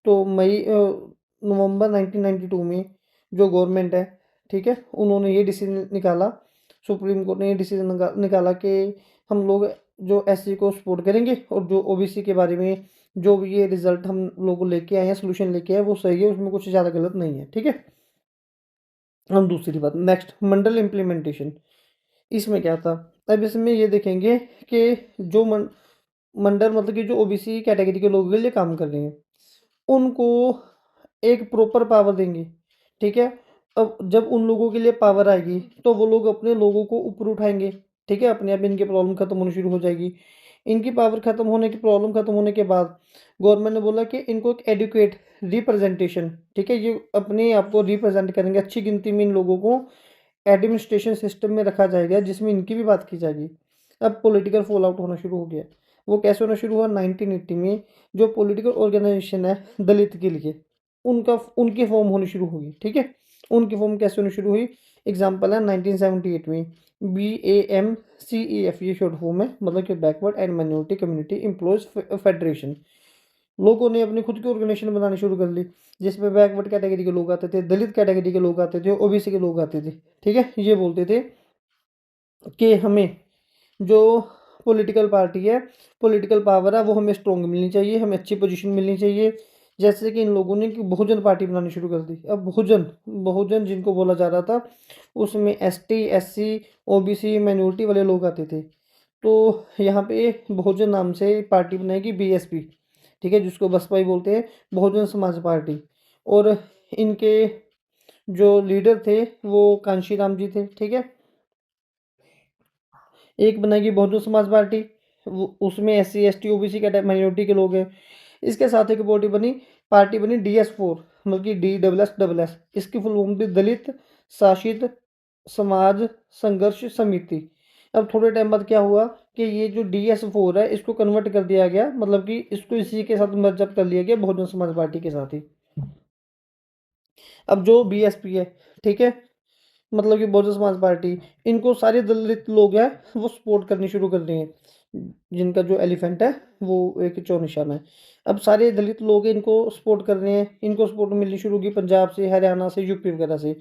तो नवंबर 1992 में जो गवर्नमेंट है, ठीक है, उन्होंने ये डिसीजन निकाला, सुप्रीम कोर्ट ने ये डिसीजन निकाला कि हम लोग जो एससी को सपोर्ट करेंगे और जो ओबीसी के बारे में जो भी ये रिजल्ट हम लोग लेके आए हैं, सोल्यूशन लेके आए, वो सही है, उसमें कुछ ज़्यादा गलत नहीं है, ठीक है। हम दूसरी बात नेक्स्ट मंडल इम्प्लीमेंटेशन। इसमें क्या था, अब इसमें ये देखेंगे कि जो मंडल मतलब कि जो ओबीसी कैटेगरी के लोगों के लिए काम कर रहे हैं उनको एक प्रॉपर पावर देंगे, ठीक है। अब जब उन लोगों के लिए पावर आएगी तो वो लोग अपने लोगों को ऊपर उठाएंगे, ठीक है, अपने आप इनकी प्रॉब्लम खत्म होनी शुरू हो जाएगी। इनकी पावर खत्म होने की, प्रॉब्लम खत्म होने के बाद गवर्नमेंट ने बोला कि इनको एक एडुकेट रिप्रेजेंटेशन, ठीक है, ये अपने आप को रिप्रेजेंट करेंगे, अच्छी गिनती में इन लोगों को एडमिनिस्ट्रेशन सिस्टम में रखा जाएगा जिसमें इनकी भी बात की जाएगी। अब पॉलिटिकल फॉल आउट होना शुरू हो गया। वो कैसे होना शुरू हुआ, 1980 में जो पॉलिटिकल ऑर्गेनाइजेशन है दलित के लिए, उनका उनकी फॉर्म होनी शुरू हुई, ठीक है। उनकी फॉर्म कैसे होनी शुरू हुई, एग्जाम्पल है 1978 में BAMCEF, ये शॉर्ट फॉर्म है, मतलब कि backward and minority community employees federation. लोगों ने अपनी खुद की ऑर्गेनाइजेशन बनानी शुरू कर ली जिसमें बैकवर्ड कैटेगरी के लोग आते थे, दलित कैटेगरी के लोग आते थे, ओबीसी के लोग आते थे, ठीक है। ये बोलते थे कि हमें जो पॉलिटिकल पार्टी है, पॉलिटिकल पावर है, वो हमें स्ट्रॉन्ग मिलनी चाहिए, हमें अच्छी पोजीशन मिलनी चाहिए। जैसे कि इन लोगों ने कि बहुजन पार्टी बनानी शुरू कर दी। अब बहुजन बहुजन जिनको बोला जा रहा था उसमें एसटी, एससी, ओबीसी, माइनॉरिटी वाले लोग आते थे। तो यहाँ पे बहुजन नाम से पार्टी बनाएगी बीएसपी, ठीक है, जिसको बसपा ही बोलते हैं, बहुजन समाज पार्टी। और इनके जो लीडर थे वो कांशीराम जी थे, ठीक है। एक बनाएगी बहुजन समाज पार्टी, वो उसमें SC, ST, OBC category minority के लोग हैं। इसके साथ एक बॉडी बनी, पार्टी बनी DS4, मतलब कि DSS। इसकी फुल फॉर्म थी दलित शासित समाज संघर्ष समिति। अब थोड़े टाइम बाद क्या हुआ कि ये जो DS4 है इसको कन्वर्ट कर दिया गया, मतलब कि इसको इसी के साथ मर्ज कर लिया गया बहुजन समाज पार्टी के साथ ही। अब जो बीएसपी है, ठीक है, मतलब कि बहुजन समाज पार्टी, इनको सारे दलित लोग हैं वो सपोर्ट करनी शुरू कर रहे हैं। जिनका जो एलिफेंट है वो एक चौ निशान है। अब सारे दलित लोग इनको सपोर्ट कर रहे हैं, इनको सपोर्ट मिलनी शुरू की पंजाब से, हरियाणा से, यूपी वगैरह से।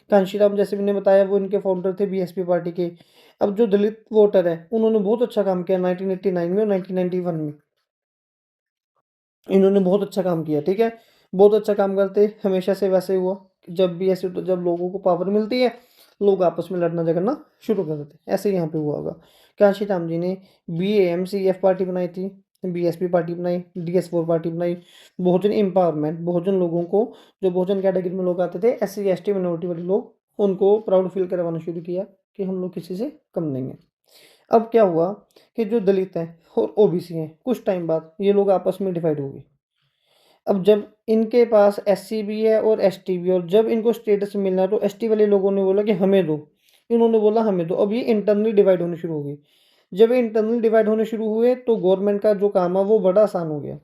कांशीराम जैसे मैंने बताया वो इनके फाउंडर थे बीएसपी पार्टी के। अब जो दलित वोटर है उन्होंने बहुत अच्छा काम किया 1989 में और 1991 में, इन्होंने बहुत अच्छा काम किया, ठीक है। बहुत अच्छा काम करते हमेशा से वैसे हुआ, जब भी ऐसे, तो जब लोगों को पावर मिलती है लोग आपस में लड़ना झगड़ना शुरू कर देते हैं, ऐसे यहाँ पे हुआ होगा। कांशी राम जी ने BAMCEF पार्टी बनाई थी, BSP पार्टी बनाई, DS4 पार्टी बनाई। बहुजन एम्पावरमेंट, बहुजन लोगों को, जो बहुजन कैटेगरी में लोग आते थे, SC ST मिनोरिटी वाले लोग, उनको प्राउड फील करवाना शुरू किया कि हम लोग किसी से कम नहीं है। अब क्या हुआ कि जो दलित हैं और ओबीसी हैं कुछ टाइम बाद ये लोग आपस में डिवाइड हो गए। अब जब इनके पास SC भी है और ST भी है, और जब इनको स्टेटस मिलना है तो ST वाले लोगों ने बोला कि हमें दो, इन्होंने बोला हमें दो। अब ये इंटरनली डिवाइड होने शुरू हो गई। जब ये इंटरनली डिवाइड होने शुरू हुए तो गवर्नमेंट का जो काम है वो बड़ा आसान हो गया।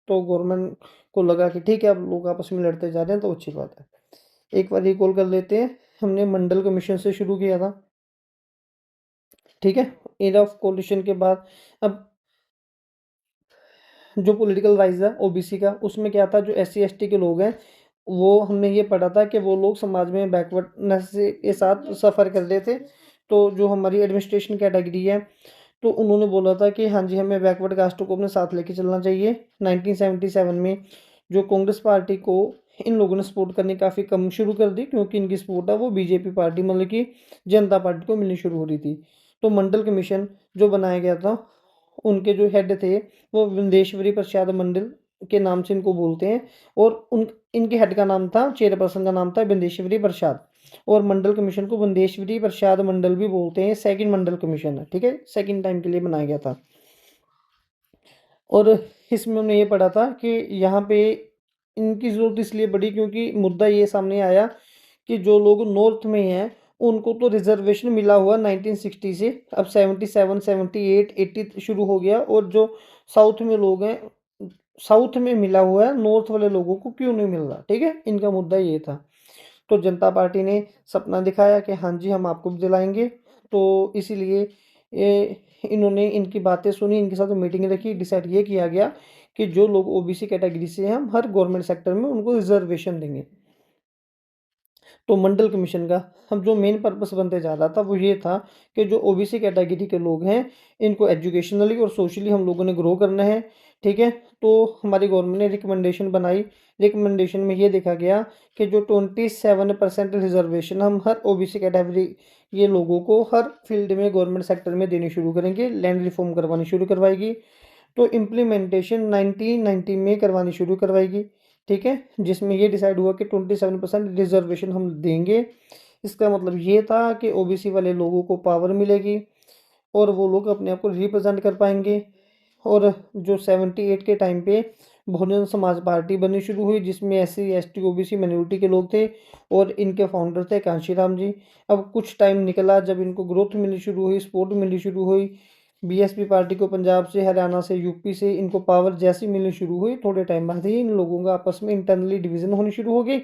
तो गवर्नमेंट को लगा कि ठीक है अब लोग आपस में लड़ते जा रहे हैं तो अच्छी बात है, एक बार रिकॉल कर लेते हैं। हमने मंडल कमीशन से शुरू किया था, ठीक है, एरा ऑफ कोलिशन के बाद। अब जो पॉलिटिकल राइज है ओबीसी का, उसमें क्या था, जो SC ST के लोग हैं वो हमने ये पढ़ा था कि वो लोग समाज में बैकवर्डनेस के साथ सफ़र कर रहे थे। तो जो हमारी एडमिनिस्ट्रेशन कैटेगरी है, तो उन्होंने बोला था कि हाँ जी, हमें बैकवर्ड कास्टों को अपने साथ लेके चलना चाहिए। 1977 में जो कांग्रेस पार्टी को इन लोगों ने सपोर्ट करनी काफ़ी कम शुरू कर दी, क्योंकि इनकी सपोर्ट है वो बीजेपी पार्टी मतलब कि जनता पार्टी को मिलनी शुरू हो रही थी। तो मंडल कमीशन जो बनाया गया था, उनके जो हेड थे वो विंदेश्वरी प्रसाद मंडल के नाम से इनको बोलते हैं। और उन इनके हेड का नाम था, चेयरपर्सन का नाम था बिंदेश्वरी प्रसाद। और मंडल कमीशन को बिंदेश्वरी प्रसाद मंडल भी बोलते हैं। सेकंड मंडल कमीशन है, ठीक है, सेकंड टाइम के लिए बनाया गया था। और इसमें उन्हें ये पढ़ा था कि यहाँ पे इनकी ज़रूरत इसलिए पड़ी क्योंकि मुद्दा ये सामने आया कि जो लोग नॉर्थ में हैं उनको तो रिजर्वेशन मिला हुआ 1960 से, अब 77 78 80 शुरू हो गया, और जो साउथ में लोग हैं, साउथ में मिला हुआ है, नॉर्थ वाले लोगों को क्यों नहीं मिल रहा, ठीक है, इनका मुद्दा ये था। तो जनता पार्टी ने सपना दिखाया कि हाँ जी, हम आपको भी दिलाएंगे। तो इसीलिए ये इन्होंने इनकी बातें सुनी, इनके साथ मीटिंग रखी, डिसाइड ये किया गया कि जो लोग ओबीसी कैटेगरी से हैं, हम हर गवर्नमेंट सेक्टर में उनको रिजर्वेशन देंगे। तो मंडल कमीशन का हम जो मेन पर्पस बनते जा रहा था वो ये था कि जो ओबीसी कैटेगरी के लोग हैं, इनको एजुकेशनली और सोशली हम लोगों ने ग्रो करना है, ठीक है। तो हमारी गवर्नमेंट ने रिकमेंडेशन बनाई। रिकमेंडेशन में ये देखा गया कि जो 27% रिजर्वेशन हम हर ओबीसी कैटेगरी ये लोगों को हर फील्ड में गवर्नमेंट सेक्टर में देनी शुरू करेंगे, लैंड रिफॉर्म करवानी शुरू करवाएगी। तो इम्प्लीमेंटेशन 1990 में करवानी शुरू करवाएगी, ठीक है, जिसमें ये डिसाइड हुआ कि 27% रिजर्वेशन हम देंगे। इसका मतलब ये था कि ओबीसी वाले लोगों को पावर मिलेगी और वो लोग अपने आप को रिप्रेजेंट कर पाएंगे। और जो 78 के टाइम पे बहुजन समाज पार्टी बननी शुरू हुई, जिसमें एससी एसटी ओबीसी माइनॉरिटी के लोग थे, और इनके फाउंडर थे कांशीराम जी। अब कुछ टाइम निकला, जब इनको ग्रोथ मिलनी शुरू हुई, सपोर्ट मिलनी शुरू हुई, बीएसपी पार्टी को पंजाब से, हरियाणा से, यूपी से इनको पावर जैसी मिलनी शुरू हुई, थोड़े टाइम बाद ही इन लोगों का आपस में इंटरनली डिवीजन होनी शुरू हो गई।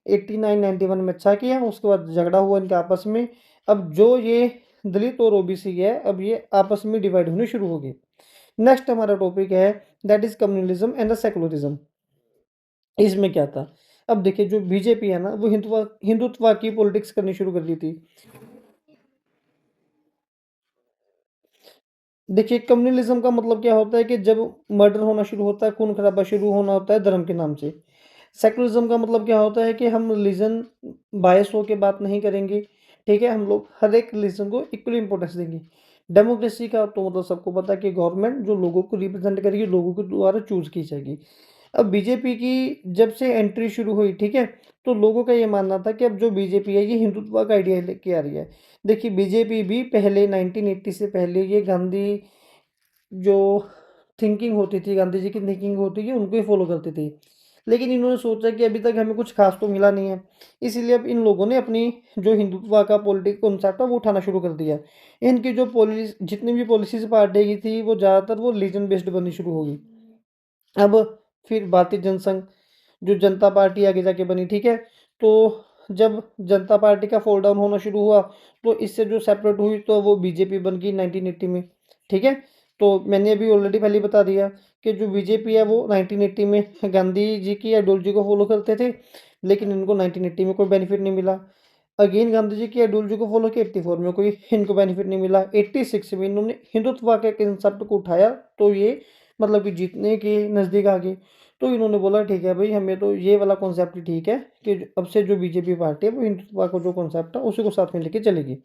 89 91 में अच्छा किया, उसके बाद झगड़ा हुआ इनके आपस में। अब जो ये दलित और ओबीसी है, अब ये आपस में डिवाइड होने शुरू हो गए। नेक्स्ट हमारा टॉपिक है that is communalism and the secularism. इसमें क्या था, अब देखिए जो बीजेपी है ना, वो हिंदुत्व की पॉलिटिक्स करनी शुरू कर दी थी। देखिए कम्युनलिज्म का मतलब क्या होता है कि जब मर्डर होना शुरू होता है, खून खराबा शुरू होना होता है धर्म के नाम से। सेकुलरिज्म का मतलब क्या होता है कि हम रिलीजन बायस होकर बात नहीं करेंगे, ठीक है, हम लोग हर एक रिलीजन को इक्वली इंपॉर्टेंस देंगे। डेमोक्रेसी का तो मतलब सबको पता है कि गवर्नमेंट जो लोगों को रिप्रेजेंट करेगी, लोगों के द्वारा चूज की जाएगी। अब बीजेपी की जब से एंट्री शुरू हुई, ठीक है, तो लोगों का ये मानना था कि अब जो बीजेपी है ये हिंदुत्व का आइडिया लेके आ रही है। देखिए बीजेपी भी पहले 1980 से पहले ये गांधी जो थिंकिंग होती थी, गांधी जी की थिंकिंग होती थी, उनको ही फॉलो करती थी। लेकिन इन्होंने सोचा कि अभी तक हमें कुछ खास तो मिला नहीं है, इसीलिए अब इन लोगों ने अपनी जो हिंदुत्व का पॉलिटिक कॉन्सेप्ट है वो उठाना शुरू कर दिया। इनकी जो पॉलिसी, जितनी भी पॉलिसीज पार्टी की थी, वो ज़्यादातर वो रिलीजन बेस्ड बननी शुरू होगी। अब फिर भारतीय जनसंघ जो जनता पार्टी आगे जाके बनी, ठीक है। तो जब जनता पार्टी का फॉल डाउन होना शुरू हुआ, तो इससे जो सेपरेट हुई तो वो बीजेपी बन गई 1980 में, ठीक है। तो मैंने अभी ऑलरेडी पहले ही बता दिया कि जो बीजेपी है वो 1980 में गांधी जी की आइडियोलॉजी को फॉलो करते थे, लेकिन इनको 1980 में कोई बेनिफिट नहीं मिला। अगेन गांधी जी की आइडियोलॉजी को फॉलो किया, 84 में कोई इनको बेनिफिट नहीं मिला। 86 में इन्होंने हिंदुत्व के कंसेप्ट को उठाया, तो ये मतलब कि जीतने के नज़दीक आ गए। तो इन्होंने बोला ठीक है भाई, हमें तो ये वाला कॉन्सेप्ट ही ठीक है कि अब से जो बीजेपी पार्टी है वो हिंदुत्व का जो कॉन्सेप्ट है उसी को साथ में लेके चलेगी।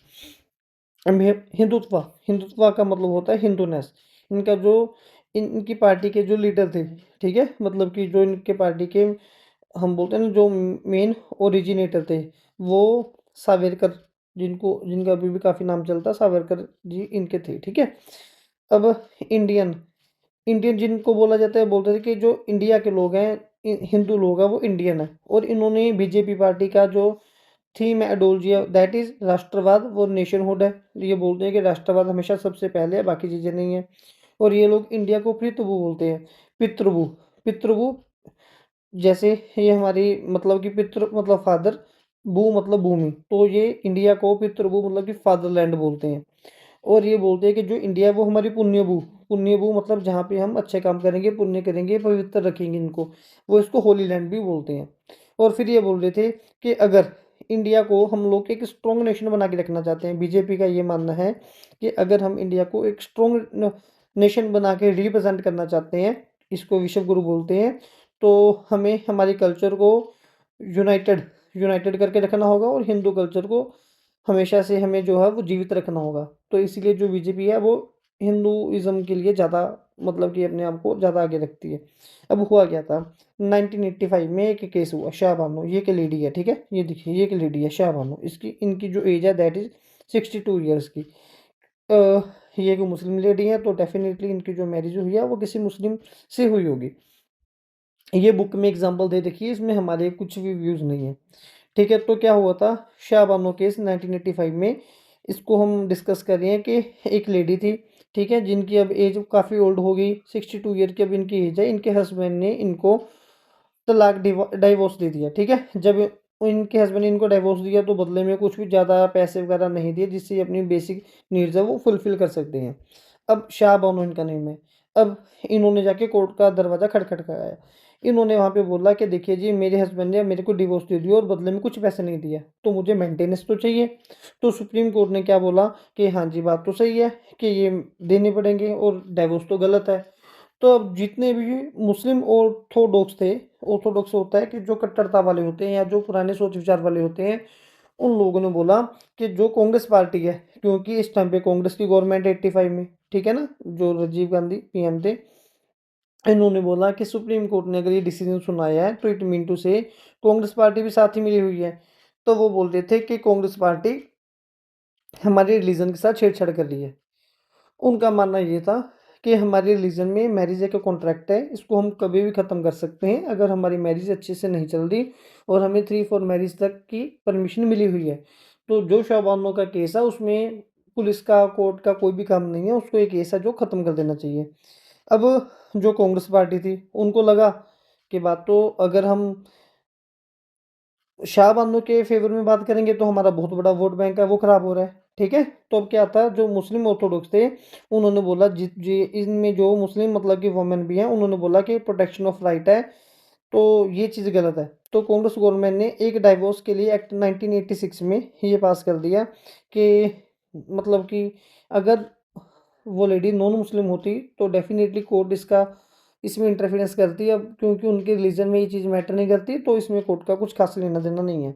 अब हिंदुत्व, हिंदुत्व का मतलब होता है हिंदूनेस। इनका जो इनकी पार्टी के जो लीडर थे, ठीक है, मतलब कि जो इनके पार्टी के हम बोलते हैं ना जो मेन ओरिजिनेटर थे, वो सावरकर, जिनको जिनका अभी भी काफ़ी नाम चलता है, सावरकर जी इनके थे, ठीक है। अब इंडियन, इंडियन जिनको बोला जाता है, बोलते थे कि जो इंडिया के लोग हैं, हिंदू लोग हैं, वो इंडियन है। और इन्होंने बीजेपी पार्टी का जो थीम है, आइडियोलॉजी है, दैट इज राष्ट्रवाद वो नेशनहुड है। ये बोलते हैं कि राष्ट्रवाद हमेशा सबसे पहले है, बाकी चीज़ें नहीं है। और ये लोग इंडिया को पितृभू बोलते हैं। पितृभू, पितृभू, जैसे ये हमारी मतलब कि पितृ मतलब फादर, भू मतलब भूमि, तो ये इंडिया को पितृभू मतलब कि फादरलैंड बोलते हैं। और ये बोलते हैं कि जो इंडिया है वो हमारी पुण्य भू, पुण्य भू मतलब जहाँ पे हम अच्छे काम करेंगे, पुण्य करेंगे, पवित्र रखेंगे इनको, वो इसको होली लैंड भी बोलते हैं। और फिर ये बोल रहे थे कि अगर इंडिया को हम लोग एक स्ट्रॉन्ग नेशन बना के रखना चाहते हैं। बीजेपी का ये मानना है कि अगर हम इंडिया को एक स्ट्रॉन्ग नेशन बना के रिप्रेजेंट करना चाहते हैं, इसको विश्व गुरु बोलते हैं, तो हमें हमारे कल्चर को यूनाइटेड यूनाइटेड करके रखना होगा और हिंदू कल्चर को हमेशा से हमें जो है वो जीवित रखना होगा। तो इसीलिए जो बीजेपी है वो हिंदुइज्म के लिए ज़्यादा मतलब कि अपने आप को ज़्यादा आगे रखती है। अब हुआ क्या था, 1985 में एक केस हुआ, शाह बानो, ये एक लेडी है, ठीक है, ये देखिए ये एक लेडी है शाह बानो, इसकी इनकी जो एज है दैट इज़ 62 ईयर्स की। ये एक मुस्लिम लेडी है, तो डेफिनेटली इनकी जो मैरिज हुई है वो किसी मुस्लिम से हुई होगी। ये बुक में एग्जांपल दे रखी है, इसमें हमारे कुछ भी व्यूज़ नहीं है, ठीक है। तो क्या हुआ था, शाह बानो केस 1985 में, इसको हम डिस्कस कर रहे हैं कि एक लेडी थी, ठीक है, जिनकी अब एज काफ़ी ओल्ड हो गई, 62 ईयर की अब इनकी एज है। इनके हस्बैंड ने इनको तलाक डाइवोर्स दे दिया, ठीक है। जब इनके हस्बैंड ने इनको डाइवोर्स दिया तो बदले में कुछ भी ज़्यादा पैसे वगैरह नहीं दिए, जिससे ये अपनी बेसिक नीड्स है वो फुलफ़िल कर सकते हैं। अब शाह बानो इनका नेम है। अब इन्होंने जाके कोर्ट का दरवाज़ा खटखटाया। इन्होंने वहाँ पे बोला कि देखिए जी, मेरे हस्बैंड ने मेरे को डिवोर्स दे दिया और बदले में कुछ पैसे नहीं दिए, तो मुझे मेंटेनेंस तो चाहिए। तो सुप्रीम कोर्ट ने क्या बोला कि हाँ जी, बात तो सही है कि ये देने पड़ेंगे और डाइवोर्स तो गलत है। तो अब जितने भी मुस्लिम ऑर्थोडॉक्स थे, ऑर्थोडॉक्स होता है कि जो कट्टरता वाले होते हैं या जो पुराने सोच विचार वाले होते हैं, उन लोगों ने बोला कि जो कांग्रेस पार्टी है, क्योंकि इस टाइम पे कांग्रेस की गवर्नमेंट 85 में, ठीक है ना, जो राजीव गांधी पीएम थे, इन्होंने बोला कि सुप्रीम कोर्ट ने अगर ये डिसीजन सुनाया है तो इट मीन टू से कांग्रेस पार्टी भी साथ ही मिली हुई है। तो वो बोल रहे थे कि कांग्रेस पार्टी हमारे रिलीजन के साथ छेड़छाड़ कर रही है। उनका मानना ये था कि हमारे रिलीजन में मैरिज एक कॉन्ट्रैक्ट है, इसको हम कभी भी ख़त्म कर सकते हैं अगर हमारी मैरिज अच्छे से नहीं चल रही और हमें 3-4 मैरिज तक की परमिशन मिली हुई है। तो जो शाबानो का केस है उसमें पुलिस का, कोर्ट का कोई भी काम नहीं है, उसको एक केस है जो ख़त्म कर देना चाहिए। अब जो कांग्रेस पार्टी थी, उनको लगा कि बात तो अगर हम शाह बानो के फेवर में बात करेंगे तो हमारा बहुत बड़ा वोट बैंक है वो खराब हो रहा है, ठीक है। तो अब क्या था, जो मुस्लिम ऑर्थोडॉक्स थे उन्होंने बोला जी इनमें जो मुस्लिम मतलब कि वुमेन भी हैं, उन्होंने बोला कि प्रोटेक्शन ऑफ राइट है, तो ये चीज़ गलत है। तो कांग्रेस गवर्नमेंट ने एक डाइवोर्स के लिए एक्ट 1986 में ये पास कर दिया कि मतलब कि अगर वो लेडी नॉन मुस्लिम होती तो डेफिनेटली कोर्ट इसका इसमें इंटरफेरेंस करती है। अब क्योंकि उनके रिलीजन में ये चीज़ मैटर नहीं करती, तो इसमें कोर्ट का कुछ खास लेना देना नहीं है।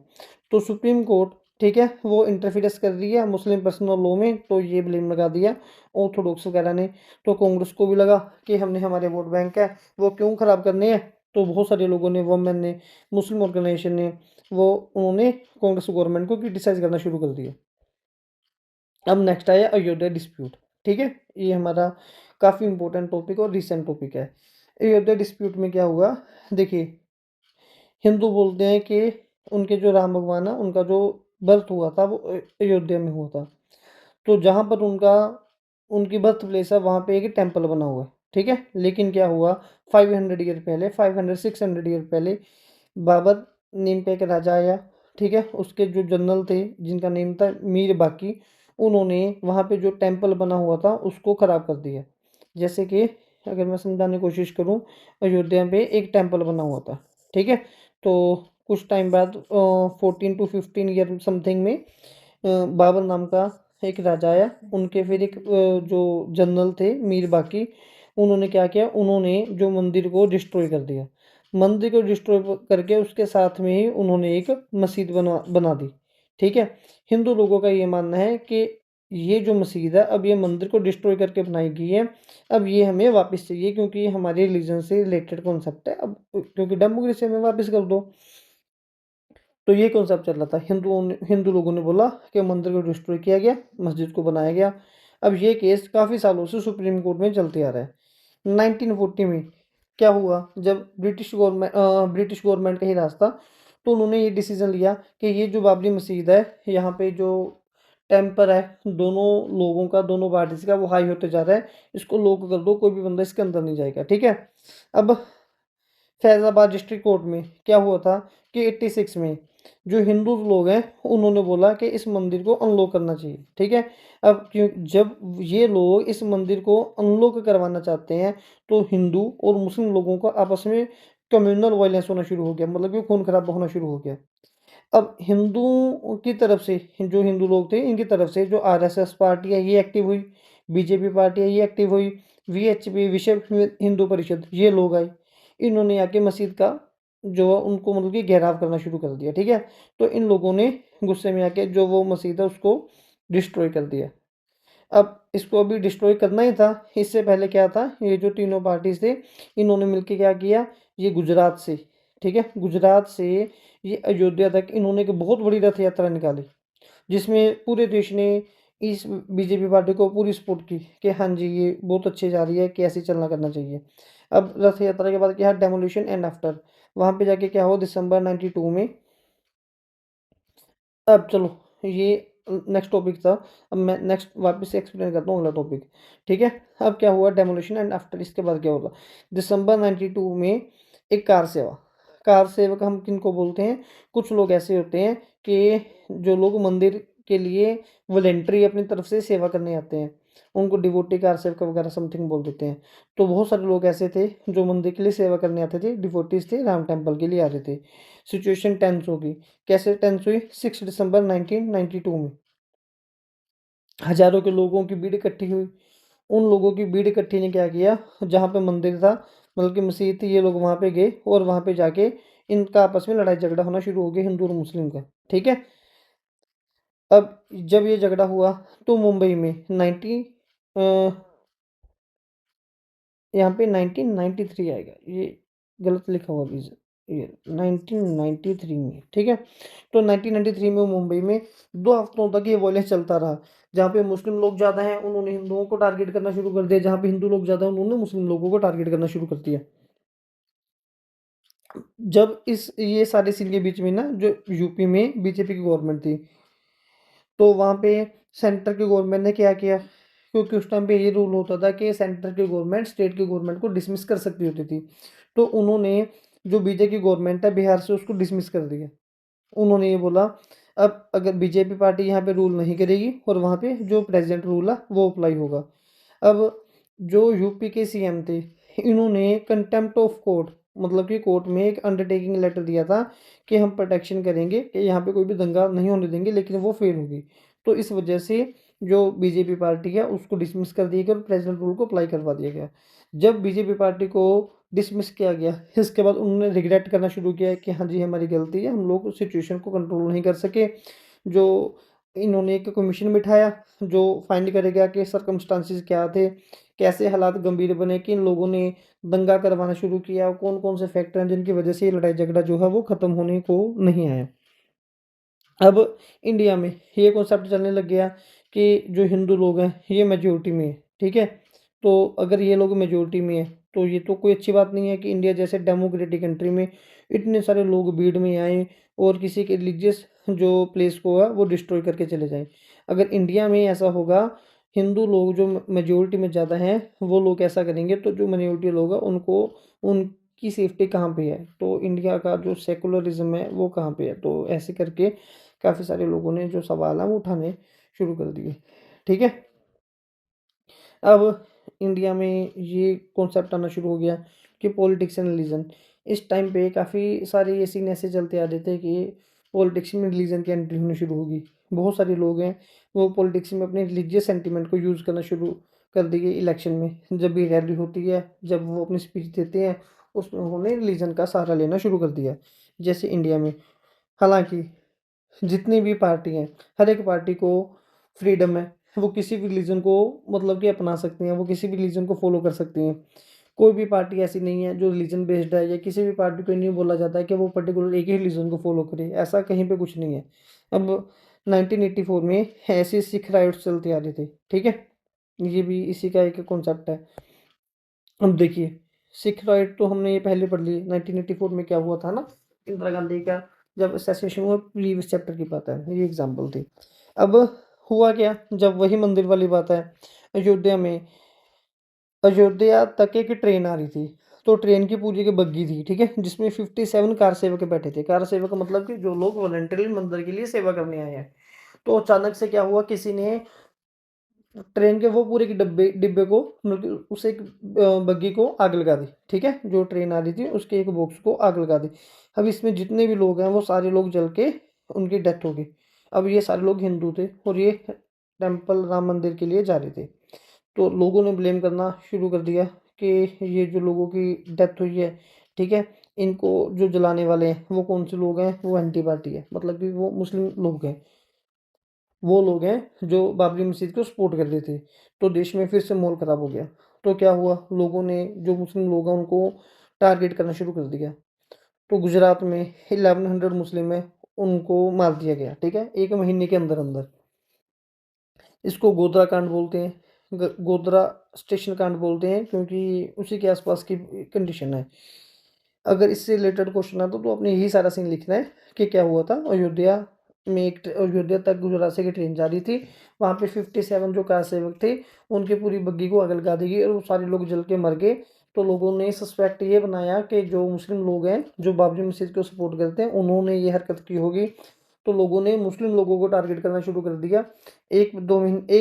तो सुप्रीम कोर्ट, ठीक है, वो इंटरफेरेंस कर रही है मुस्लिम पर्सनल लॉ में, तो ये ब्लेम लगा दिया ऑर्थोडॉक्स वगैरह ने। तो कांग्रेस को भी लगा कि हमने हमारे वोट बैंक है वो क्यों ख़राब करने हैं। तो बहुत सारे लोगों ने, वुमेन ने, मुस्लिम ऑर्गेनाइजेशन ने, वो उन्होंने कांग्रेस गवर्नमेंट को क्रिटिसाइज़ करना शुरू कर दिया। अब नेक्स्ट आया अयोध्या डिस्प्यूट, ठीक है, ये हमारा काफ़ी इंपॉर्टेंट टॉपिक और रिसेंट टॉपिक है। अयोध्या डिस्प्यूट में क्या हुआ, देखिए, हिंदू बोलते हैं कि उनके जो राम भगवान है उनका जो बर्थ हुआ था वो अयोध्या में हुआ था। तो जहाँ पर उनका उनकी बर्थ प्लेस है वहाँ पे एक टेम्पल बना हुआ है, ठीक है। लेकिन क्या हुआ, 500 ईयर पहले, 500-600 ईयर पहले बाबर नेम पे एक राजा आया, ठीक है। उसके जो जनरल थे जिनका नेम था मीर बाकी, उन्होंने वहाँ पे जो टेम्पल बना हुआ था उसको ख़राब कर दिया। जैसे कि अगर मैं समझाने की कोशिश करूँ, अयोध्या पे एक टेम्पल बना हुआ था, ठीक है। तो कुछ टाइम बाद 14 to 15 ईयर समथिंग में बाबर नाम का एक राजा आया, उनके फिर एक जो जनरल थे मीर बाकी, उन्होंने क्या किया, उन्होंने जो मंदिर को डिस्ट्रॉय कर दिया। मंदिर को डिस्ट्रॉय करके उसके साथ में ही उन्होंने एक मस्जिद बना बना दी, ठीक है। हिंदू लोगों का ये मानना है कि ये जो मस्जिद है अब ये मंदिर को डिस्ट्रॉय करके बनाई गई है, अब ये हमें वापस चाहिए क्योंकि ये हमारे रिलीजन से रिलेटेड कॉन्सेप्ट है, अब क्योंकि डेमोक्रेसी हमें वापस कर दो। तो ये कॉन्सेप्ट चल रहा था, हिंदू लोगों ने बोला कि मंदिर को डिस्ट्रॉय किया गया, मस्जिद को बनाया गया। अब ये केस काफ़ी सालों से सुप्रीम कोर्ट में चलते आ रहा है। 1940 में क्या हुआ, जब ब्रिटिश गवर्नमेंट का ही राज था, तो उन्होंने ये डिसीजन लिया कि ये जो बाबरी मस्जिद है, यहाँ पे जो टेम्पर है दोनों लोगों का, दोनों पार्टीज का, वो हाई होते जा रहा है, इसको लॉक कर दो, कोई भी बंदा इसके अंदर नहीं जाएगा, ठीक है। अब फैज़ाबाद डिस्ट्रिक्ट कोर्ट में क्या हुआ था कि 86 में जो हिंदू लोग हैं उन्होंने बोला कि इस मंदिर को अनलॉक करना चाहिए, ठीक है। अब क्यों, जब ये लोग इस मंदिर को अनलॉक करवाना चाहते हैं तो हिंदू और मुस्लिम लोगों को आपस में कम्युनल वायलेंस होना शुरू हो गया, मतलब कि खून खराबा होना शुरू हो गया। अब हिंदुओं की तरफ से जो हिंदू लोग थे इनकी तरफ से जो आरएसएस पार्टी है ये एक्टिव हुई, बीजेपी पार्टी है ये एक्टिव हुई, वीएचपी विश्व हिंदू परिषद ये लोग आए। इन्होंने आके मस्जिद का जो है उनको मतलब कि घेराव करना शुरू कर दिया, ठीक है। तो इन लोगों ने गुस्से में आके जो वो मस्जिद है उसको डिस्ट्रॉय कर दिया। अब इसको अभी डिस्ट्रॉय करना ही था। इससे पहले क्या था, ये जो तीनों पार्टीज थे इन्होंने मिलकर क्या किया, ये गुजरात से, ठीक है, गुजरात से ये अयोध्या तक इन्होंने एक बहुत बड़ी रथ यात्रा निकाली, जिसमें पूरे देश ने इस बीजेपी पार्टी को पूरी सपोर्ट की कि हाँ जी ये बहुत अच्छे जा रही है, कि ऐसे चलना करना चाहिए। अब रथ यात्रा के बाद क्या, डेमोलिशन एंड आफ्टर, वहाँ पे जाके क्या हो, दिसंबर 92 में। अब चलो ये नेक्स्ट टॉपिक था। अब मैं नेक्स्ट वापस से एक्सप्लेन करता हूँ अगला टॉपिक, ठीक है। अब क्या हुआ, डेमोलिशन एंड आफ्टर, इसके बाद क्या होगा, दिसंबर 92 में एक कार सेवा, कार सेवक हम किनको बोलते हैं, कुछ लोग ऐसे होते हैं कि जो लोग मंदिर के लिए वॉलेंट्री अपनी तरफ से सेवा करने आते हैं, उनको डिवोटी कार सेवक वगैरह समथिंग बोल देते हैं। तो बहुत सारे लोग ऐसे थे जो मंदिर के लिए सेवा करने आते थे, डिवोटीज थे, राम टेम्पल के लिए आ रहे थे। सिचुएशन टेंस होगी, कैसे टेंस हुई, 6 दिसंबर 1992 में हजारों के लोगों की भीड़ इकट्ठी हुई। उन लोगों की भीड़ इकट्ठी ने क्या किया, जहाँ पे मंदिर था मतलब कि मस्जिद थी, ये लोग वहाँ पे गए और वहाँ पे जाके इनका आपस में लड़ाई झगड़ा होना शुरू हो गया, हिंदू और मुस्लिम का, ठीक है। अब जब ये झगड़ा हुआ तो मुंबई में 90 यहाँ पे 1993 आएगा, ये गलत लिखा हुआ अभी से, ये 1993 में, ठीक है। तो 1993 में मुंबई में 2 हफ्तों तक ये वॉयलेंस चलता रहा। जहाँ पे मुस्लिम लोग ज़्यादा हैं उन्होंने हिंदुओं को टारगेट करना शुरू कर दिया, जहाँ पे हिंदू लोग ज़्यादा हैं उन्होंने मुस्लिम लोगों को टारगेट करना शुरू कर दिया। जब इस ये सारे सीन के बीच में ना जो यूपी में बीजेपी की गवर्नमेंट थी, तो वहाँ पे सेंटर की गवर्नमेंट ने क्या किया, क्योंकि उस टाइम पे ये रूल होता था कि सेंटर की गवर्नमेंट स्टेट की गवर्नमेंट को डिसमिस कर सकती होती थी। तो उन्होंने जो बीजेपी की गवर्नमेंट है बिहार से उसको डिसमिस कर दिया। उन्होंने ये बोला अब अगर बीजेपी पार्टी यहाँ पे रूल नहीं करेगी और वहाँ पे जो प्रेजेंट रूल है वो अप्लाई होगा। अब जो यूपी के सीएम थे इन्होंने कंटेम्प्ट ऑफ कोर्ट मतलब कि कोर्ट में एक अंडरटेकिंग लेटर दिया था कि हम प्रोटेक्शन करेंगे कि यहाँ पे कोई भी दंगा नहीं होने देंगे, लेकिन वो फेल होगी। तो इस वजह से जो बीजेपी पार्टी है उसको डिसमिस कर दिया गया और प्रेजेंट रूल को अप्लाई करवा दिया गया। जब बीजेपी पार्टी को डिसमिस किया गया इसके बाद उन्होंने रिग्रेट करना शुरू किया कि हाँ जी हमारी गलती है, हम लोग सिचुएशन को कंट्रोल नहीं कर सके। जो इन्होंने एक कमीशन बिठाया जो फाइंड करेगा कि सरकमस्टांसिस क्या थे, कैसे हालात गंभीर बने, किन लोगों ने दंगा करवाना शुरू किया, कौन कौन से फैक्टर हैं जिनकी वजह से ये लड़ाई झगड़ा जो है वो ख़त्म होने को नहीं आया। अब इंडिया में ये कॉन्सेप्ट चलने लग गया कि जो हिंदू लोग हैं ये मेजोरिटी में है, ठीक है। तो अगर ये लोग मेजोरिटी में है तो ये तो कोई अच्छी बात नहीं है कि इंडिया जैसे डेमोक्रेटिक कंट्री में इतने सारे लोग भीड़ में आए और किसी के रिलीजियस जो प्लेस को है वो डिस्ट्रॉय करके चले जाएं। अगर इंडिया में ऐसा होगा, हिंदू लोग जो मेजोरिटी में ज़्यादा हैं वो लोग ऐसा करेंगे तो जो माइनॉरिटी लोग हैं उनको उनकी सेफ्टी कहाँ पे है, तो इंडिया का जो सेकुलरिज्म है वो कहाँ पे है। तो ऐसे करके काफ़ी सारे लोगों ने जो सवाल है वो उठाने शुरू कर दिए, ठीक है। अब इंडिया में ये कॉन्सेप्ट आना शुरू हो गया कि पॉलिटिक्स एंड रिलीजन। इस टाइम पे काफ़ी सारे ये सीन ऐसे चलते आ रहे थे कि पॉलिटिक्स में रिलीजन की एंट्री होनी शुरू होगी। बहुत सारे लोग हैं वो पॉलिटिक्स में अपने रिलीजियस सेंटिमेंट को यूज़ करना शुरू कर दिए इलेक्शन में। जब भी रैली होती है, जब वो अपनी स्पीच देते हैं, उसमें उन्होंने रिलीजन का सहारा लेना शुरू कर दिया। जैसे इंडिया में हालांकि जितनी भी पार्टी हैं हर एक पार्टी को फ्रीडम है, वो किसी भी रिलीजन को मतलब कि अपना सकती हैं, वो किसी भी रिलीजन को फॉलो कर सकती हैं। कोई भी पार्टी ऐसी नहीं है जो रिलीजन बेस्ड है, या किसी भी पार्टी को नहीं बोला जाता है कि वो पर्टिकुलर एक ही रिलीजन को फॉलो करे, ऐसा कहीं पे कुछ नहीं है। अब 1984 में ऐसे सिख राइट्स चलते आ रहे थे, ठीक है, ये भी इसी का एक कॉन्सेप्ट है। अब देखिए सिख राइट तो हमने ये पहले पढ़ ली, 1984 में क्या हुआ था ना, इंदिरा गांधी का जब असेसिनेशन हुआ, प्रीवियस चैप्टर की बात है, ये एग्जाम्पल थी। अब हुआ क्या, जब वही मंदिर वाली बात है, अयोध्या में अयोध्या तक एक ट्रेन आ रही थी। तो ट्रेन की पूरी की बग्गी थी, ठीक है, जिसमें 57 कार सेवक बैठे थे। कार सेवक मतलब कि जो लोग वॉलंटरी मंदिर के लिए सेवा करने आए हैं। तो अचानक से क्या हुआ, किसी ने ट्रेन के वो पूरे के डिब्बे डिब्बे को मतलब कि उस एक बग्गी को आग लगा दी, ठीक है, जो ट्रेन आ रही थी उसके एक बॉक्स को आग लगा दी। अब इसमें जितने भी लोग हैं वो सारे लोग जल के उनकी डेथ हो गई। अब ये सारे लोग हिंदू थे और ये टेम्पल राम मंदिर के लिए जा रहे थे। तो लोगों ने ब्लेम करना शुरू कर दिया कि ये जो लोगों की डेथ हुई है, ठीक है, इनको जो जलाने वाले हैं वो कौन से लोग हैं, वो एंटी पार्टी है, मतलब कि वो मुस्लिम लोग हैं, वो लोग हैं जो बाबरी मस्जिद को सपोर्ट कर रहे थे। तो देश में फिर से माहौल ख़राब हो गया। तो क्या हुआ, लोगों ने जो मुस्लिम लोग हैं उनको टारगेट करना शुरू कर दिया। तो गुजरात में 1100 मुस्लिम है, उनको मार दिया गया, ठीक है, एक महीने के अंदर अंदर। इसको गोधरा कांड बोलते हैं, गोधरा स्टेशन कांड बोलते हैं, क्योंकि उसी के आसपास की कंडीशन है। अगर इससे रिलेटेड क्वेश्चन आता तो आपने यही सारा सीन लिखना है कि क्या हुआ था अयोध्या में। एक अयोध्या तक गुजरात से की ट्रेन जा रही थी, वहाँ पे 57 जो कार सेवक थे उनकी पूरी बग्गी को आग लगा दी गई और वो सारे लोग जल के मर गए। तो लोगों ने सस्पेक्ट ये बनाया कि जो मुस्लिम लोग हैं जो बाबरी मस्जिद को सपोर्ट करते हैं उन्होंने ये हरकत की होगी। तो लोगों ने मुस्लिम लोगों को टारगेट करना शुरू कर दिया। एक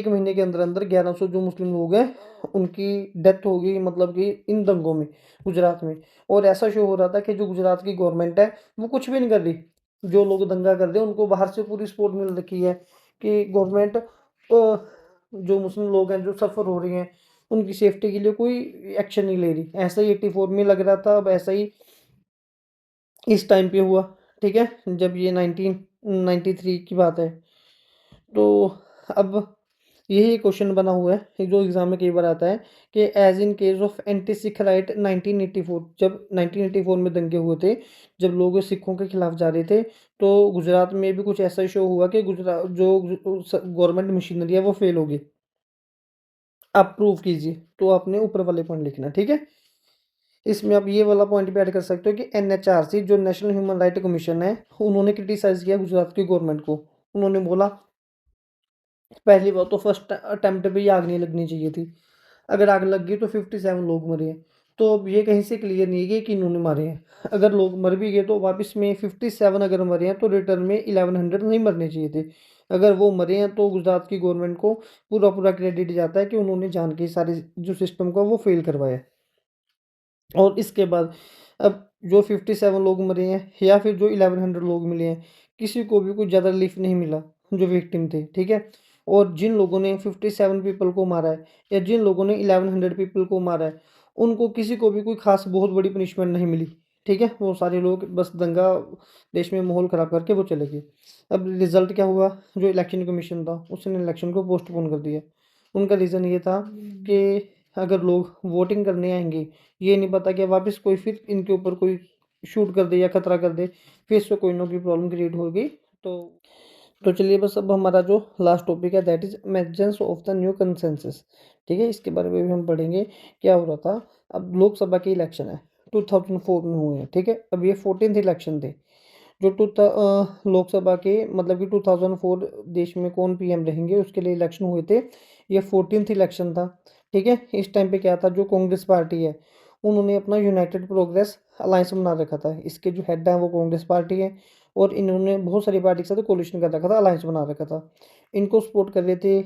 महीने के अंदर अंदर 1100 जो मुस्लिम लोग हैं उनकी डेथ हो गई, मतलब कि इन दंगों में गुजरात में। और ऐसा शो हो रहा था कि जो गुजरात की गवर्नमेंट है वो कुछ भी नहीं कर रही। जो लोग दंगा कर रहे हैं उनको बाहर से पूरी सपोर्ट मिल रखी है कि गवर्नमेंट जो मुस्लिम लोग हैं जो सफ़र हो रहे हैं उनकी सेफ्टी के लिए कोई एक्शन नहीं ले रही। ऐसा ही 84 में लग रहा था, अब ऐसा ही इस टाइम पे हुआ, ठीक है, जब ये 1993 की बात है। तो अब यही क्वेश्चन बना हुआ है जो एग्जाम में कई बार आता है कि as in case of anti Sikh riot 1984, जब 1984 में दंगे हुए थे, जब लोग सिखों के खिलाफ जा रहे थे, तो गुजरात में भी कुछ ऐसा शो हुआ कि गुजरात जो गवर्नमेंट मशीनरी है वो फेल होगी। आप प्रूव कीजिए, तो आपने ऊपर वाले पॉइंट लिखना, ठीक है। इसमें आप ये वाला पॉइंट भी ऐड कर सकते हो कि एनएचआरसी जो नेशनल ह्यूमन राइट कमीशन है उन्होंने क्रिटिसाइज किया गुजरात की गवर्नमेंट को। उन्होंने बोला पहली बात तो फर्स्ट अटेम्प्ट पे ही आग नहीं लगनी चाहिए थी। अगर आग लग गई तो 57 लोग मरे हैं। तो अब ये कहीं से क्लियर नहीं है कि इन्होंने मारे हैं। अगर लोग मर भी गए तो वापस में 57 अगर मरे हैं तो रिटर्न में 1100 नहीं मरने चाहिए थे। अगर वो मरे हैं तो गुजरात की गवर्नमेंट को पूरा पूरा क्रेडिट जाता है कि उन्होंने जान के सारे जो सिस्टम का वो फेल करवाया। और इसके बाद अब जो 57 लोग मरे हैं या फिर जो 1100 लोग मिले हैं, किसी को भी कुछ ज़्यादा रिलीफ नहीं मिला जो विक्टिम थे, ठीक है। और जिन लोगों ने 57 पीपल को मारा है या जिन लोगों ने 1100 पीपल को मारा है उनको किसी को भी कोई खास बहुत बड़ी पनिशमेंट नहीं मिली, ठीक है। वो सारे लोग बस दंगा देश में माहौल ख़राब करके वो चले गए। अब रिजल्ट क्या हुआ, जो इलेक्शन कमीशन था उसने इलेक्शन को पोस्टपोन कर दिया। उनका रीज़न ये था कि अगर लोग वोटिंग करने आएंगे, ये नहीं पता कि वापस कोई फिर इनके ऊपर कोई शूट कर दे या खतरा कर दे, फिर से कोई ना कोई प्रॉब्लम क्रिएट होगी। तो चलिए बस अब हमारा जो लास्ट टॉपिक है that is emergence of the new consensus, ठीक है। इसके बारे में भी हम पढ़ेंगे क्या हो रहा था। अब लोकसभा के इलेक्शन है 2004 में हुए हैं, ठीक है। अब ये 14th इलेक्शन थे जो लोकसभा के, मतलब कि 2004 देश में कौन पीएम रहेंगे उसके लिए इलेक्शन हुए थे। ये 14th इलेक्शन था, ठीक है। इस टाइम पे क्या था, जो कांग्रेस पार्टी है उन्होंने अपना यूनाइटेड प्रोग्रेस अलायंस बना रखा था। इसके जो हेड है वो कांग्रेस पार्टी है और इन्होंने बहुत सारी पार्टी के साथ कोलिशन कर रखा था, अलायंस बना रखा था। इनको सपोर्ट कर रहे थे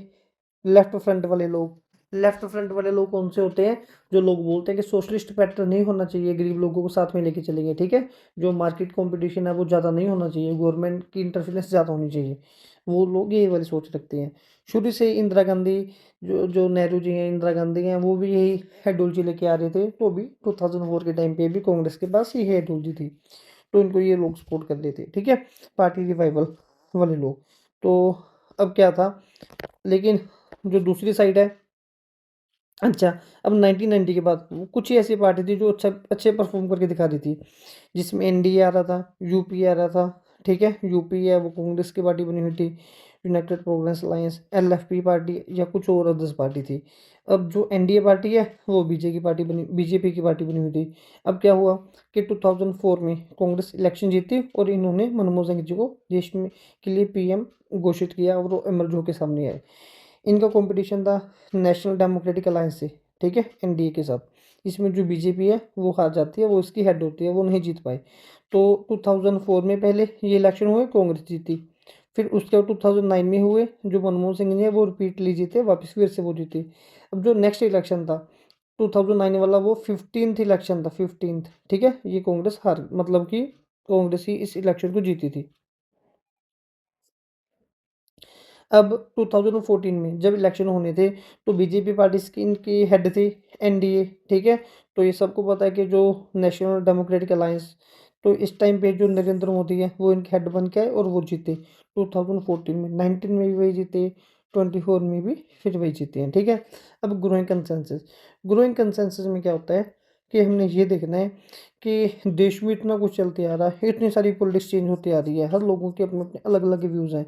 लेफ्ट फ्रंट वाले लोग। लेफ्ट फ्रंट वाले लोग कौन से होते हैं, जो लोग बोलते हैं कि सोशलिस्ट पैटर्न नहीं होना चाहिए, गरीब लोगों को साथ में लेके चलेंगे, ठीक है। जो मार्केट कंपटीशन है वो ज़्यादा नहीं होना चाहिए, गवर्नमेंट की इंटरफेरेंस ज़्यादा होनी चाहिए, वो लोग ये वाली सोच रखते हैं। शुरू से इंदिरा गांधी, जो जो नेहरू जी हैं, इंदिरा गांधी हैं, वो भी यही आइडियोलॉजी लेके आ रहे थे। तो भी 2004 के टाइम पे भी कांग्रेस के पास यही आइडियोलॉजी थी, तो इनको ये लोग सपोर्ट कर रहे थे, ठीक है, पार्टी रिवाइवल वाले लोग। तो अब क्या था, लेकिन जो दूसरी साइड है, अच्छा, अब 1990 के बाद कुछ ही ऐसी पार्टी थी जो अच्छे परफॉर्म करके दिखा रही थी, जिसमें एनडीए आ रहा था, यूपी आ रहा था, ठीक है। यूपी है वो कांग्रेस की पार्टी बनी हुई थी, United progress alliance, LFP party या कुछ और अदर्स पार्टी थी। अब जो एनडीए पार्टी है वो बीजेपी की पार्टी बनी हुई थी। अब क्या हुआ कि 2004 में कांग्रेस इलेक्शन जीती और इन्होंने मनमोहन सिंह जी को देश में के लिए पीएम घोषित किया और वो इमर्ज होकर सामने आए। इनका कंपटीशन था नेशनल डेमोक्रेटिक अलायंस से, ठीक है, एनडीए के साथ। इसमें जो बीजेपी है वो हार जाती है, वो इसकी हेड होती है, वो नहीं जीत पाई। तो 2004 में पहले ये इलेक्शन हुए, कांग्रेस जीती। फिर उसके बाद 2009 में हुए, जो मनमोहन सिंह ने वो रिपीटली जीते, वापस फिर से वो जीते। अब जो नेक्स्ट इलेक्शन था 2009 वाला, वो 15th इलेक्शन था, 15th, ठीक है। ये कांग्रेस हार, मतलब कि कांग्रेस ही इस इलेक्शन को जीती थी। अब 2014 में जब इलेक्शन होने थे तो बीजेपी पार्टी की इनकी हेड थी एनडीए, ठीक है। तो ये सबको पता है कि जो नेशनल डेमोक्रेटिक अलायंस, तो इस टाइम पे जो नरेंद्र मोदी है वो इनके हेड बन के आए और वो जीते 2014 में, 19 में भी वही जीते, 24 में भी फिर वही जीते हैं, ठीक है। अब ग्रोइंग कंसेंसस में क्या होता है कि हमने ये देखना है कि देश में इतना कुछ चलते आ रहा है, इतनी सारी पॉलिटिक्स चेंज होती आ रही है, हर लोगों के अपने अपने अलग अलग व्यूज़ हैं,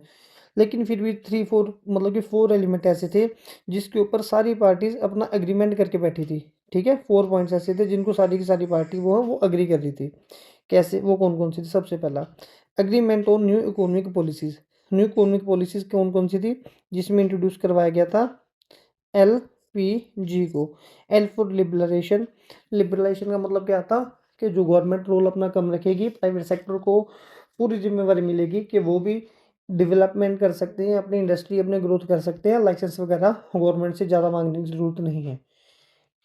लेकिन फिर भी 3-4 मतलब कि 4 एलिमेंट ऐसे थे जिसके ऊपर सारी पार्टीज अपना एग्रीमेंट करके बैठी थी, ठीक है। 4 पॉइंट्स ऐसे थे जिनको सारी की सारी पार्टी वो अग्री कर रही थी। कैसे, वो कौन कौन सी थी? सबसे पहला, agreement on new economic policies. New economic policies कौन कौन सी थी? जिसमें इंट्रोड्यूस करवाया गया था एल पी जी को। L for liberalisation. लिबरलाइजेशन का मतलब क्या था कि जो गवर्नमेंट रोल अपना कम रखेगी, प्राइवेट सेक्टर को पूरी जिम्मेवारी मिलेगी कि वो भी डेवलपमेंट कर सकते हैं, अपनी इंडस्ट्री अपने ग्रोथ कर सकते हैं, लाइसेंस वगैरह गवर्नमेंट से ज़्यादा मांगने की ज़रूरत नहीं है।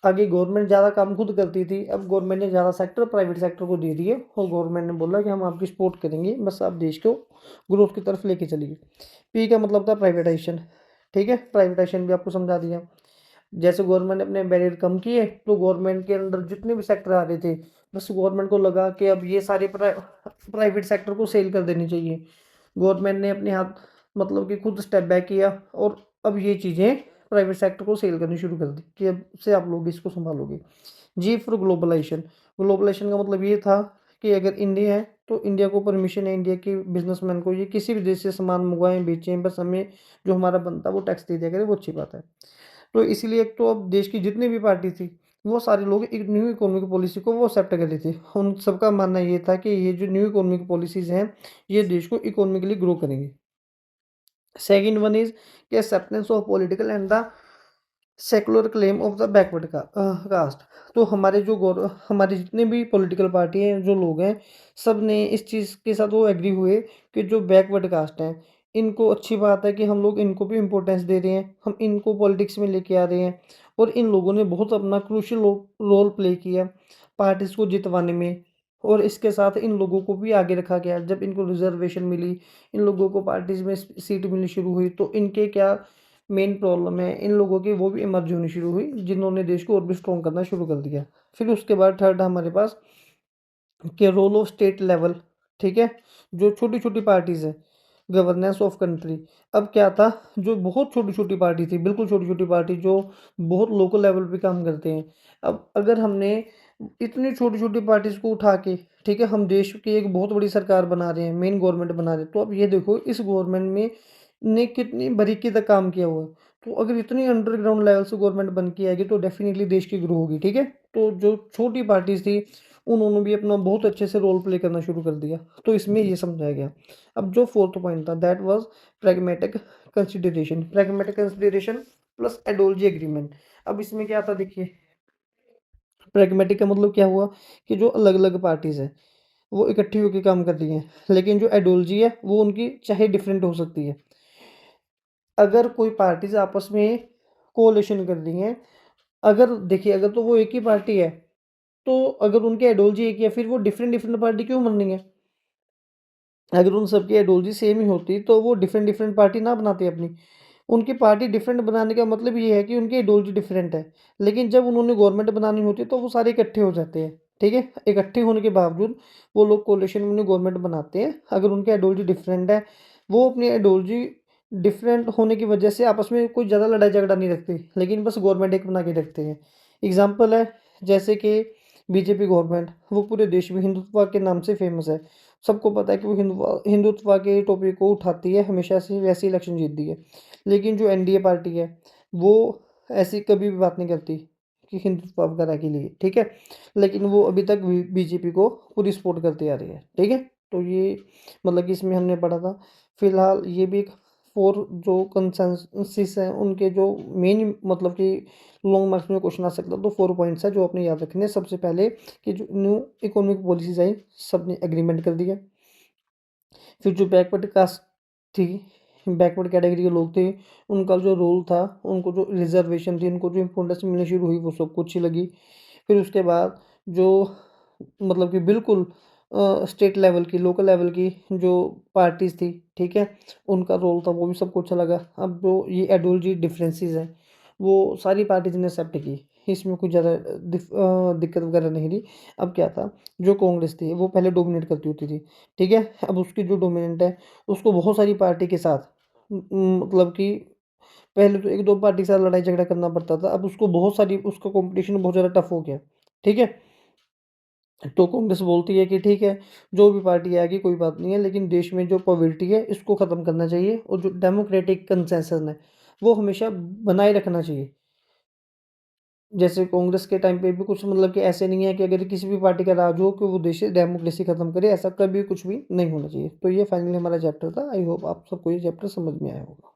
आगे गवर्नमेंट ज़्यादा काम खुद करती थी, अब गवर्नमेंट ने ज़्यादा सेक्टर प्राइवेट सेक्टर को दे दिए और गवर्नमेंट ने बोला कि हम आपकी सपोर्ट करेंगे, बस आप देश को ग्रोथ की तरफ लेके चलिए। पी का मतलब था प्राइवेटाइजेशन, ठीक है। प्राइवेटाइजेशन भी आपको समझा दिया। जैसे गवर्नमेंट ने अपने बैरियर कम किए तो गवर्नमेंट के अंदर जितने भी सेक्टर आ रहे थे, बस गवर्नमेंट को लगा कि अब ये सारे प्राइवेट सेक्टर को सेल कर देनी चाहिए। गवर्नमेंट ने अपने हाथ मतलब कि खुद स्टेप बैक किया और अब ये चीज़ें प्राइवेट सेक्टर को सेल करनी शुरू कर दी कि अब से आप लोग इसको संभालोगे। जी फॉर ग्लोबलाइजेशन। ग्लोबलाइजेशन का मतलब ये था कि अगर इंडिया है तो इंडिया को परमिशन है, इंडिया के बिजनेसमैन को, ये किसी भी देश से सामान मंगवाएं बेचें, बस हमें जो हमारा बनता है वो टैक्स दे दिया करें, वो अच्छी बात है। तो इसीलिए एक तो अब देश की जितनी भी पार्टी थी वो सारे लोग एक न्यू इकोनॉमिक पॉलिसी को वो एक्सेप्ट कर रही थी। उन सबका मानना ये था कि ये जो न्यू इकोनॉमिक पॉलिसीज हैं ये देश को इकोनॉमिकली ग्रो करेंगे। सेकंड वन इज कि acceptance of political and the secular claim of the backward का कास्ट। तो हमारे जो हमारे जितने भी पॉलिटिकल पार्टी हैं, जो लोग हैं, सब ने इस चीज़ के साथ वो एग्री हुए कि जो बैकवर्ड कास्ट हैं इनको अच्छी बात है कि हम लोग इनको भी इम्पोर्टेंस दे रहे हैं, हम इनको पॉलिटिक्स में लेके आ रहे हैं। और इन लोगों ने बहुत अपना क्रूशियल रोल प्ले किया पार्टीज को जितवाने में। और इसके साथ इन लोगों को भी आगे रखा गया, जब इनको रिजर्वेशन मिली, इन लोगों को पार्टीज में सीट मिलनी शुरू हुई, तो इनके क्या मेन प्रॉब्लम है इन लोगों की वो भी इमर्ज होनी शुरू हुई, जिन्होंने देश को और भी स्ट्रॉन्ग करना शुरू कर दिया। फिर उसके बाद थर्ड हमारे पास के रोल ऑफ स्टेट लेवल, ठीक है। जो छोटी छोटी पार्टीज है, गवर्नेंस ऑफ कंट्री। अब क्या था, जो बहुत छोटी छोटी पार्टी थी, बिल्कुल छोटी छोटी पार्टी जो बहुत लोकल लेवल पे काम करते हैं, अब अगर हमने इतनी छोटी छोटी पार्टीज को उठा के, ठीक है, हम देश की एक बहुत बड़ी सरकार बना रहे हैं, मेन गवर्नमेंट बना रहे हैं, तो अब ये देखो इस गवर्नमेंट में ने कितनी बारीकी तक काम किया हुआ है। तो अगर इतनी अंडरग्राउंड लेवल से गवर्नमेंट बन के आएगी तो डेफिनेटली देश की ग्रो होगी, ठीक है। तो जो छोटी पार्टीज थी उन्होंने भी अपना बहुत अच्छे से रोल प्ले करना शुरू कर दिया, तो इसमें ये समझाया गया। अब जो फोर्थ पॉइंट था that was pragmatic consideration. Pragmatic consideration plus ideology agreement. अब इसमें क्या था देखिए, प्रैग्मेटिक का मतलब क्या हुआ कि जो अलग अलग पार्टीज है वो इकट्ठी होकर काम कर रही हैं, लेकिन जो आइडियोलॉजी है वो उनकी चाहे डिफरेंट हो सकती है। अगर कोई पार्टीज आपस में कोalition कर रही हैं, अगर देखिए अगर तो वो एक ही पार्टी है, तो अगर उनकी आइडियोलॉजी एक ही है फिर वो डिफरेंट डिफरेंट पार्टी क्यों बन रही है? अगर उन सबकी आइडियोलॉजी सेम ही होती तो वो डिफरेंट डिफरेंट पार्टी ना बनाते अपनी। उनकी पार्टी डिफरेंट बनाने का मतलब ये है कि उनकी आइडियोलॉजी डिफरेंट है, लेकिन जब उन्होंने गवर्नमेंट बनानी होती है तो वो सारे इकट्ठे हो जाते हैं, ठीक है। इकट्ठे होने के बावजूद वो लोग कोalition में गवर्नमेंट बनाते हैं। अगर उनकी आइडियोलॉजी डिफरेंट है, वो अपनी आइडियोलॉजी डिफरेंट होने की वजह से आपस में कोई ज़्यादा लड़ाई झगड़ा नहीं रखते, लेकिन बस गवर्नमेंट एक बना के रखते हैं। एग्जाम्पल है जैसे कि बीजेपी गवर्नमेंट, वो पूरे देश में हिंदुत्व के नाम से फेमस है। सबको पता है कि वो हिंदुत्व के टॉपिक को उठाती है, हमेशा से वैसे इलेक्शन जीतती है। लेकिन जो एनडीए पार्टी है वो ऐसी कभी भी बात नहीं करती कि हिंदुत्व वगैरह के लिए, ठीक है। लेकिन वो अभी तक बीजेपी को पूरी सपोर्ट करती आ रही है, ठीक है। तो ये मतलब कि इसमें हमने पढ़ा था। फिलहाल ये भी एक फोर जो कंसेंसस हैं उनके जो मेन मतलब कि लॉन्ग मार्क्स में क्वेश्चन आ सकता है, तो 4 पॉइंट्स है जो अपने याद रखने हैं। सबसे पहले कि जो न्यू इकोनॉमिक पॉलिसीज आई सबने एग्रीमेंट कर दिया। फिर जो बैकवर्ड कास्ट थी, बैकवर्ड कैटेगरी के लोग थे, उनका जो रोल था, उनको जो रिजर्वेशन थी, उनको जो इम्पोर्टेंस मिलनी शुरू हुई वो सबको अच्छी लगी। फिर उसके बाद जो मतलब कि बिल्कुल स्टेट लेवल की, लोकल लेवल की जो पार्टीज़ थी, ठीक है? उनका रोल था, वो भी सबको अच्छा लगा। अब जो ये आइडियोलॉजी डिफरेंसेस हैं, वो सारी पार्टीज़ ने एक्सेप्ट की। इसमें कुछ ज़्यादा दिक्कत वगैरह नहीं रही। अब क्या था, जो कांग्रेस थी, वो पहले डोमिनेट करती होती थी, ठीक है? अब उसकी जो डोमिनेंट है, उसको बहुत सारी पार्टी के साथ मतलब कि पहले तो 1-2 पार्टी के साथ लड़ाई झगड़ा करना पड़ता था, अब उसको बहुत सारी उसका कॉम्पिटिशन बहुत ज़्यादा टफ हो गया, ठीक है? तो कांग्रेस बोलती है कि ठीक है, जो भी पार्टी आएगी कोई बात नहीं है, लेकिन देश में जो पॉवर्टी है इसको ख़त्म करना चाहिए और जो डेमोक्रेटिक कंसेंसस है, वो हमेशा बनाए रखना चाहिए। जैसे कांग्रेस के टाइम पे भी कुछ मतलब कि ऐसे नहीं है कि अगर किसी भी पार्टी का राज हो कि वो देश से डेमोक्रेसी ख़त्म करे, ऐसा कभी कुछ भी नहीं होना चाहिए। तो ये फाइनली हमारा चैप्टर था। आई होप आप सबको ये चैप्टर समझ में आया होगा।